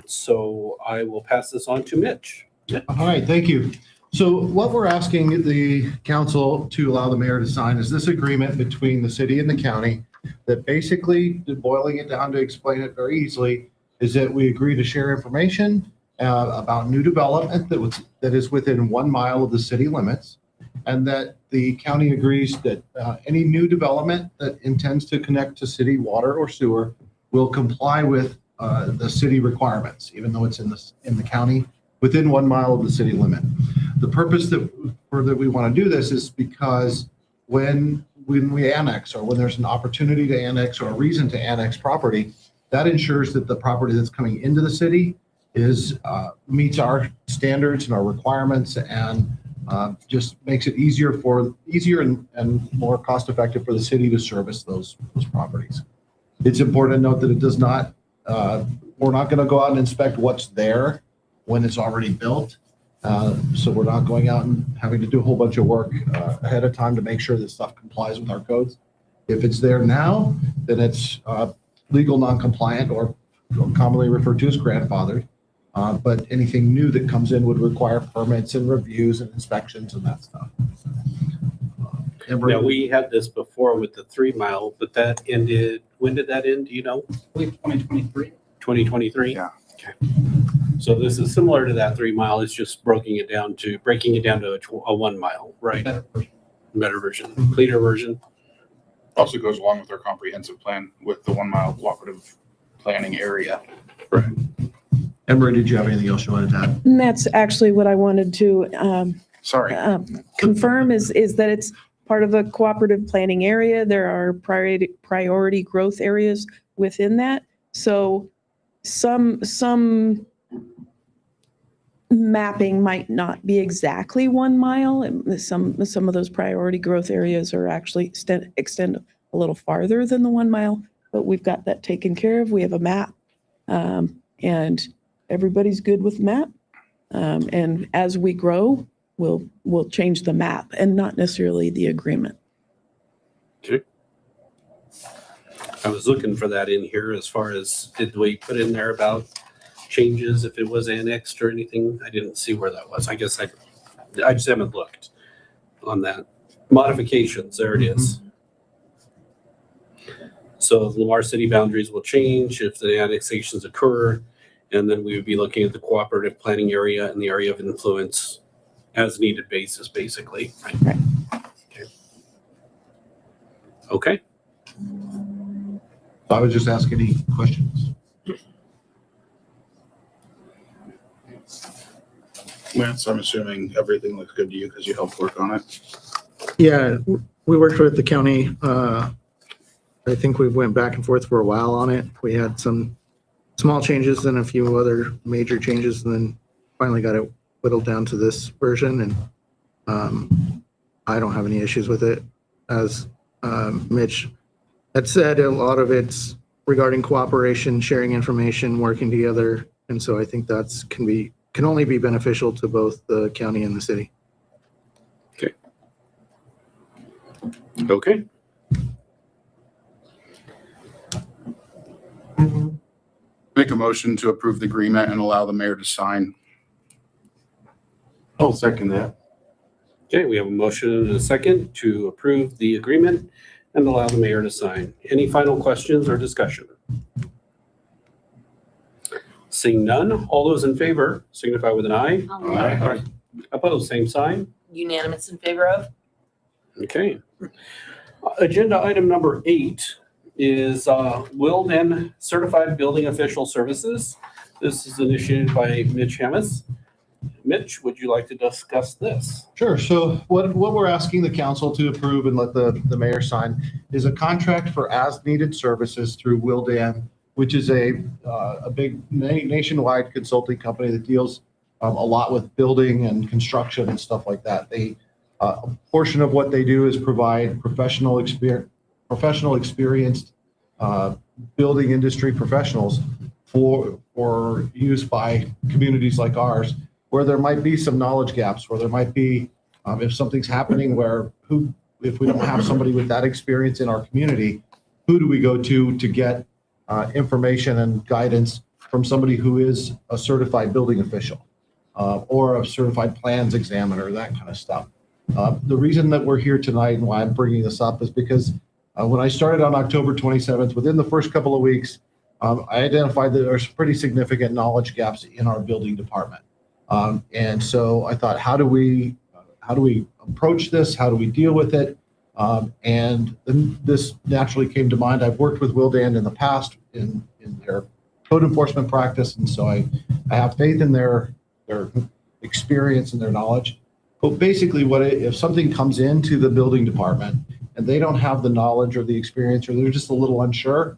So I will pass this on to Mitch. All right, thank you. So what we're asking the council to allow the mayor to sign is this agreement between the city and the county that basically, boiling it down to explain it very easily, is that we agree to share information about new development that is within 1 mile of the city limits, and that the county agrees that any new development that intends to connect to city water or sewer will comply with the city requirements, even though it's in the county within 1 mile of the city limit. The purpose that we want to do this is because when we annex, or when there's an opportunity to annex or a reason to annex property, that ensures that the property that's coming into the city meets our standards and our requirements, and just makes it easier and more cost effective for the city to service those properties. It's important to note that it does not, we're not going to go out and inspect what's there when it's already built. So we're not going out and having to do a whole bunch of work ahead of time to make sure that stuff complies with our codes. If it's there now, then it's legal non-compliant, or commonly referred to as grandfathered. But anything new that comes in would require permits and reviews and inspections and that stuff. Now, we had this before with the 3 mile, but that ended, when did that end? Do you know? 2023. 2023? Yeah. Okay. So this is similar to that 3 mile. It's just breaking it down to a 1 mile, right? Better version, cleaner version. Also goes along with our comprehensive plan with the 1 mile cooperative planning area. Emery, did you have anything else you wanted to add? And that's actually what I wanted to Sorry. confirm is that it's part of a cooperative planning area. There are priority growth areas within that. So some mapping might not be exactly 1 mile. And some of those priority growth areas are actually extend a little farther than the 1 mile, but we've got that taken care of. We have a map, and everybody's good with map. And as we grow, we'll change the map and not necessarily the agreement. Okay. I was looking for that in here as far as, did we put in there about changes, if it was annexed or anything? I didn't see where that was. I guess I just haven't looked on that. Modifications, there it is. So Lamar city boundaries will change if the annexations occur, and then we would be looking at the cooperative planning area and the area of influence as needed basis, basically. Right. Okay. I would just ask any questions. Lance, I'm assuming everything looks good to you because you helped work on it. Yeah, we worked with the county. I think we went back and forth for a while on it. We had some small changes and a few other major changes, and then finally got it whittled down to this version. And I don't have any issues with it. As Mitch had said, a lot of it's regarding cooperation, sharing information, working together. And so I think that's can only be beneficial to both the county and the city. Okay. Make a motion to approve the agreement and allow the mayor to sign. I'll second that. Okay, we have a motion and a second to approve the agreement and allow the mayor to sign. Any final questions or discussion? Seeing none, all those in favor signify with an eye. Aye. Opposed, same sign. Unanimous in favor of? Okay. Agenda item number 8 is Wilden Certified Building Official Services. This is initiated by Mitch Hammes. Mitch, would you like to discuss this? Sure. So what we're asking the council to approve and let the mayor sign is a contract for as-needed services through Wildan, which is a big nationwide consulting company that deals a lot with building and construction and stuff like that. They a portion of what they do is provide professional experienced building industry professionals for use by communities like ours, where there might be some knowledge gaps, where there might be if something's happening if we don't have somebody with that experience in our community, who do we go to get information and guidance from somebody who is a certified building official or a certified plans examiner, that kind of stuff. The reason that we're here tonight and why I'm bringing this up is because when I started on October 27th, within the first couple of weeks, I identified that there's pretty significant knowledge gaps in our building department. And so I thought, how do we approach this? How do we deal with it? And then this naturally came to mind. I've worked with Wildan in the past in their code enforcement practice, and so I have faith in their experience and their knowledge. But basically, if something comes into the building department and they don't have the knowledge or the experience, or they're just a little unsure,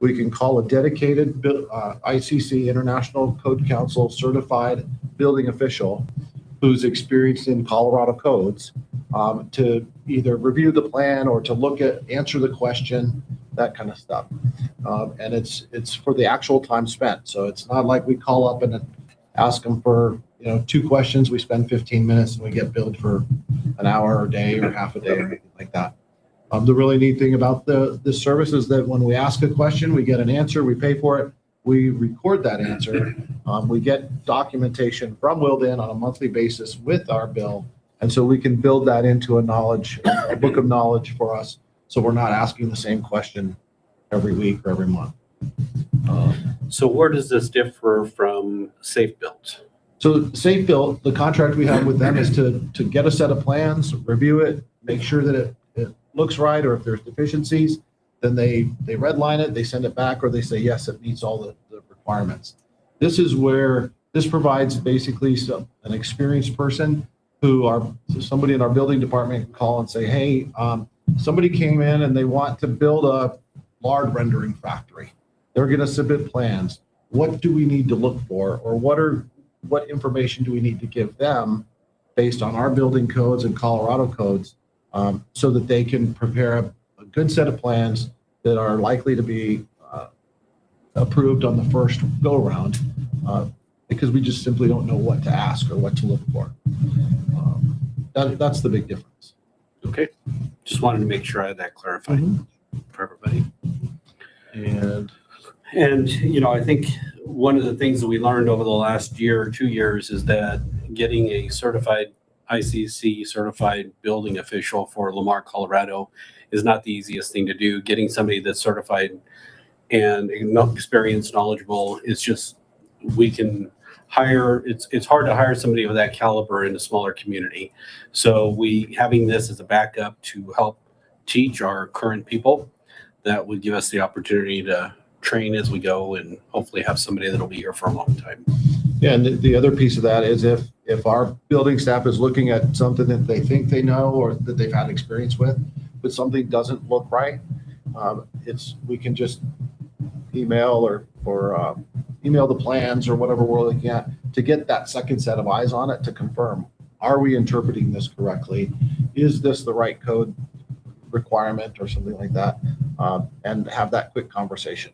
we can call a dedicated ICC, International Code Council certified building official who's experienced in Colorado codes to either review the plan or to answer the question, that kind of stuff. And it's for the actual time spent. So it's not like we call up and ask them for 2 questions. We spend 15 minutes and we get billed for an hour or a day or half a day or anything like that. The really neat thing about this service is that when we ask a question, we get an answer, we pay for it, we record that answer. We get documentation from Wildan on a monthly basis with our bill And so we can build that into a book of knowledge for us. So we're not asking the same question every week or every month. So where does this differ from Safe Built? So Safe Built, the contract we have with them is to get a set of plans, review it, make sure that it looks right, or if there's deficiencies, then they redline it, they send it back, or they say, yes, it meets all the requirements. This is where this provides basically an experienced person somebody in our building department can call and say, hey, somebody came in and they want to build a lard rendering factory. They're going to submit plans. What do we need to look for? Or what information do we need to give them based on our building codes and Colorado codes, so that they can prepare a good set of plans that are likely to be approved on the first go round, because we just simply don't know what to ask or what to look for. That's the big difference. Okay, just wanted to make sure I had that clarified for everybody. And, you know, I think one of the things that we learned over the last year or 2 years is that getting a certified ICC certified building official for Lamar, Colorado is not the easiest thing to do. Getting somebody that's certified and experienced, knowledgeable, is just, we can hire, it's hard to hire somebody of that caliber in a smaller community. So having this as a backup to help teach our current people, that would give us the opportunity to train as we go and hopefully have somebody that'll be here for a long time. Yeah, and the other piece of that is if our building staff is looking at something that they think they know or that they've had experience with, but something doesn't look right, we can just email or email the plans or whatever we're looking at to get that second set of eyes on it to confirm, are we interpreting this correctly? Is this the right code requirement or something like that? And have that quick conversation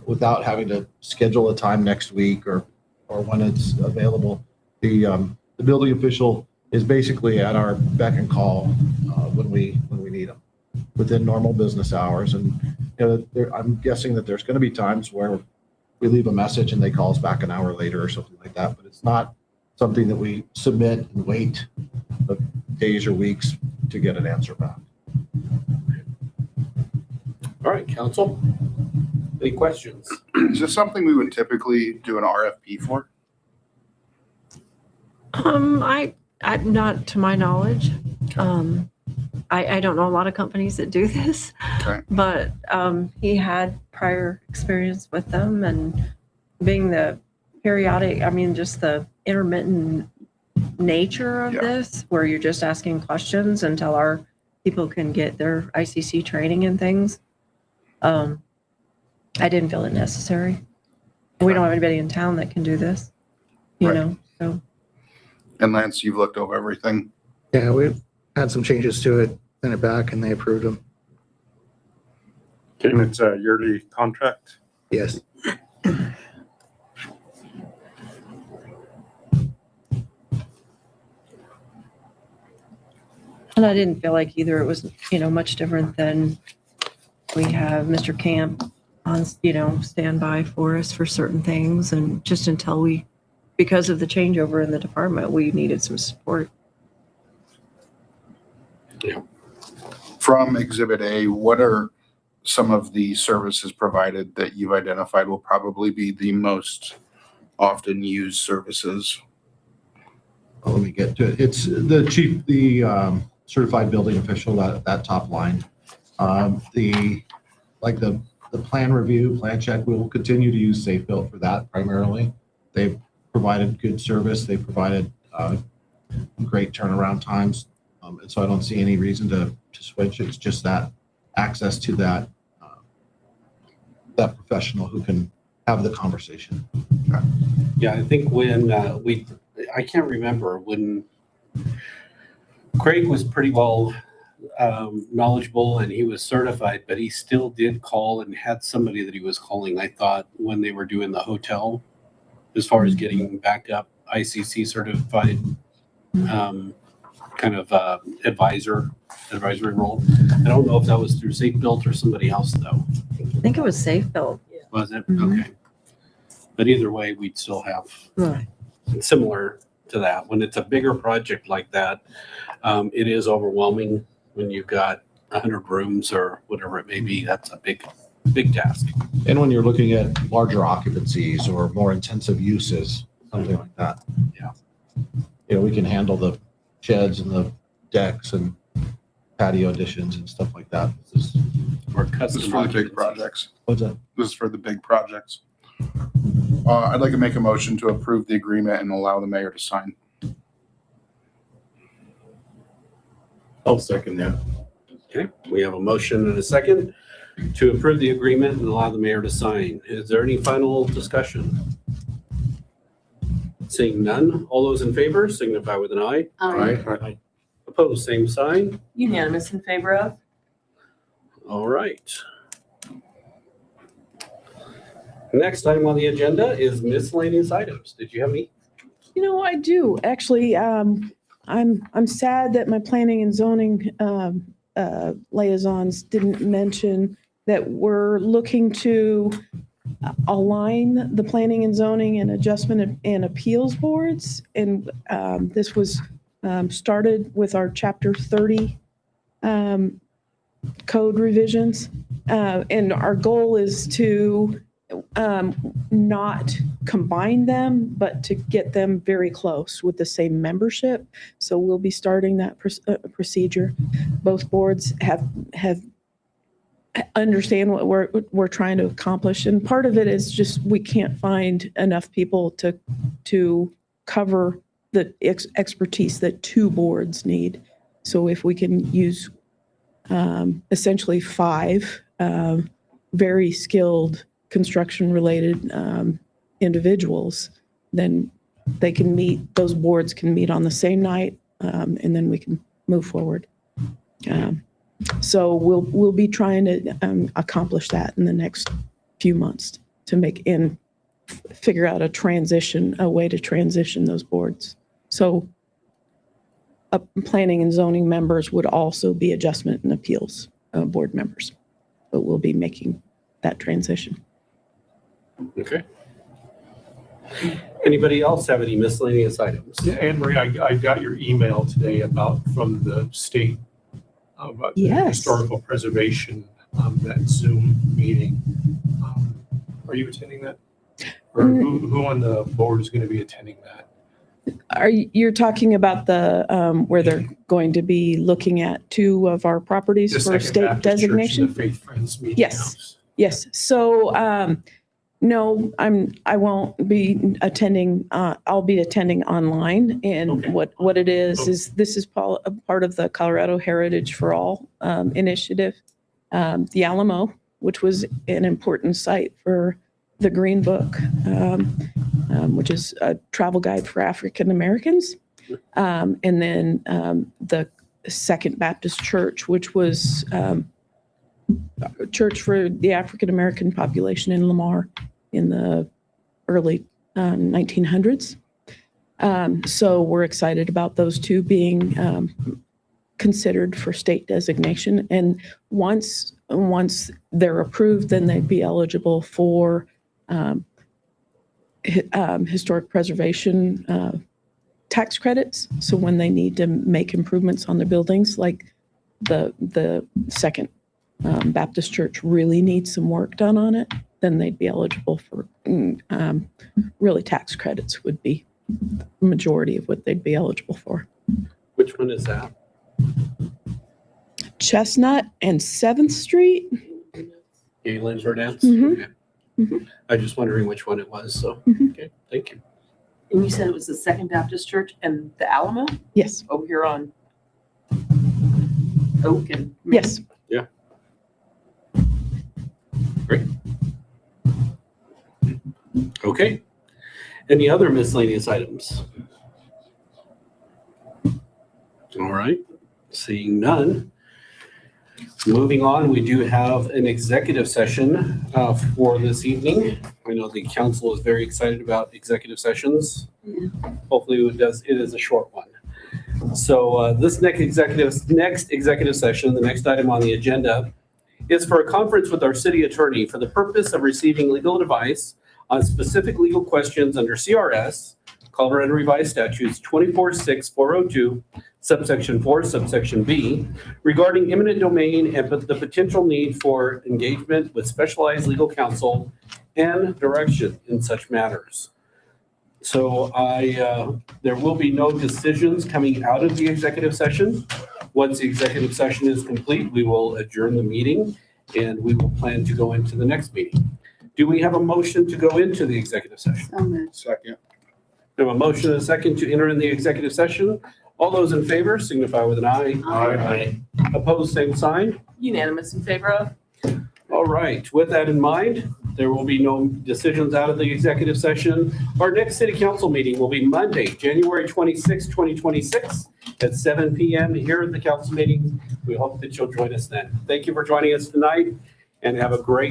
without having to schedule a time next week or when it's available. The building official is basically at our beck and call when we need them within normal business hours. And I'm guessing that there's going to be times where we leave a message and they call us back an hour later or something like that, but it's not something that we submit and wait days or weeks to get an answer back. All right, council, any questions? Is this something we would typically do an RFP for? I not to my knowledge. I don't know a lot of companies that do this, Okay. but he had prior experience with them, and being the periodic, just the intermittent nature of this, where you're just asking questions until our people can get their ICC training and things. I didn't feel it necessary. We don't have anybody in town that can do this, so. And Lance, you've looked over everything? Yeah, we had some changes to it, sent it back, and they approved them. And it's a yearly contract? Yes. And I didn't feel like either it was, much different than we have Mr. Camp on, standby for us for certain things. And just until because of the changeover in the department, we needed some support. Yeah. From Exhibit A, what are some of the services provided that you've identified will probably be the most often used services? Let me get to it. It's the certified building official, that top line. The plan review, plan check, we will continue to use Safe Built for that primarily. They've provided good service. They've provided great turnaround times. And so I don't see any reason to switch. It's just that access to that professional who can have the conversation. Yeah, I think when I can't remember, when Craig was pretty well knowledgeable and he was certified, but he still did call and had somebody that he was calling, I thought, when they were doing the hotel, as far as getting backup ICC certified kind of advisory role. I don't know if that was through Safe Built or somebody else though. I think it was Safe Built. Was it? Mhm. Okay. But either way, we'd still have Right. similar to that. When it's a bigger project like that, it is overwhelming when you've got 100 rooms or whatever it may be. That's a big task. And when you're looking at larger occupancies or more intensive uses, something like that. Yeah. You know, we can handle the sheds and the decks and patio additions and stuff like that. Or This custom is for the big occupancies. projects. What's that? This is for the big projects. I'd like to make a motion to approve the agreement and allow the mayor to sign. I'll second that. Okay, we have a motion and a second to approve the agreement and allow the mayor to sign. Is there any final discussion? Seeing none, all those in favor signify with an eye. Aye. Opposed, same sign. Unanimous in favor of? All right. Next item on the agenda is miscellaneous items. Did you have any? You know, I do, actually. I'm sad that my planning and zoning liaisons didn't mention that we're looking to align the planning and zoning and adjustment and appeals boards. And this was started with our Chapter 30 code revisions. And our goal is to not combine them, but to get them very close with the same membership. So we'll be starting that procedure. Both boards have understand what we're trying to accomplish, and part of it is just we can't find enough people to cover the expertise that two boards need. So if we can use essentially 5 very skilled construction-related individuals, then they can meet, those boards can meet on the same night, and then we can move forward. So we'll be trying to accomplish that in the next few months to make and figure out a way to transition those boards. So planning and zoning members would also be adjustment and appeals board members, but we'll be making that transition. Okay. Anybody else have any miscellaneous items? Yeah, Anne Marie, I got your email today from the state about the Yes. historical preservation, that Zoom meeting. Are you attending that? Or who on the board is going to be attending that? You're talking about the where they're going to be looking at 2 of our properties The for Second state Baptist Church and designation? the Faith Friends Meeting Yes. House. Yes. So no, I won't be attending. I'll be attending online. And Okay. what it is this is a part of the Colorado Heritage for All initiative. The Alamo, which was an important site for the Green Book, which is a travel guide for African Americans. And then the Second Baptist Church, which was a church for the African American population in Lamar in the early 1900s. So we're excited about those 2 being considered for state designation. And once they're approved, then they'd be eligible for historic preservation tax credits. So when they need to make improvements on their buildings, like the Second Baptist Church really needs some work done on it, then they'd be eligible for really tax credits would be the majority of what they'd be eligible for. Which one is that? Chestnut and 7th Street. Galen Verdance? Mhm. Okay. Mhm. I was just wondering which one it was, so, okay, thank you. And you said it was the Second Baptist Church and the Alamo Yes, over here on Oak and. yes. Great. Okay. Any other miscellaneous items? All right, seeing none. Moving on, we do have an executive session for this evening. I know the council is very excited about executive sessions. Hopefully it is a short one. So this next executive session, the next item on the agenda, is for a conference with our city attorney for the purpose of receiving legal advice on specific legal questions under CRS Colorado Revised Statutes 246402, subsection 4, subsection B, regarding eminent domain and the potential need for engagement with specialized legal counsel and direction in such matters. So there will be no decisions coming out of the executive session. Once the executive session is complete, we will adjourn the meeting and we will plan to go into the next meeting. Do we have a motion to go into the executive session? So moved. Second. We have a motion and a second to enter in the executive session. All those in favor signify with an aye. Aye. Opposed, same sign. Unanimous in favor of? All right, with that in mind, there will be no decisions out of the executive session. Our next city council meeting will be Monday, January 26, 2026 at 7 p.m. here at the council meeting. We hope that you'll join us then. Thank you for joining us tonight and have a great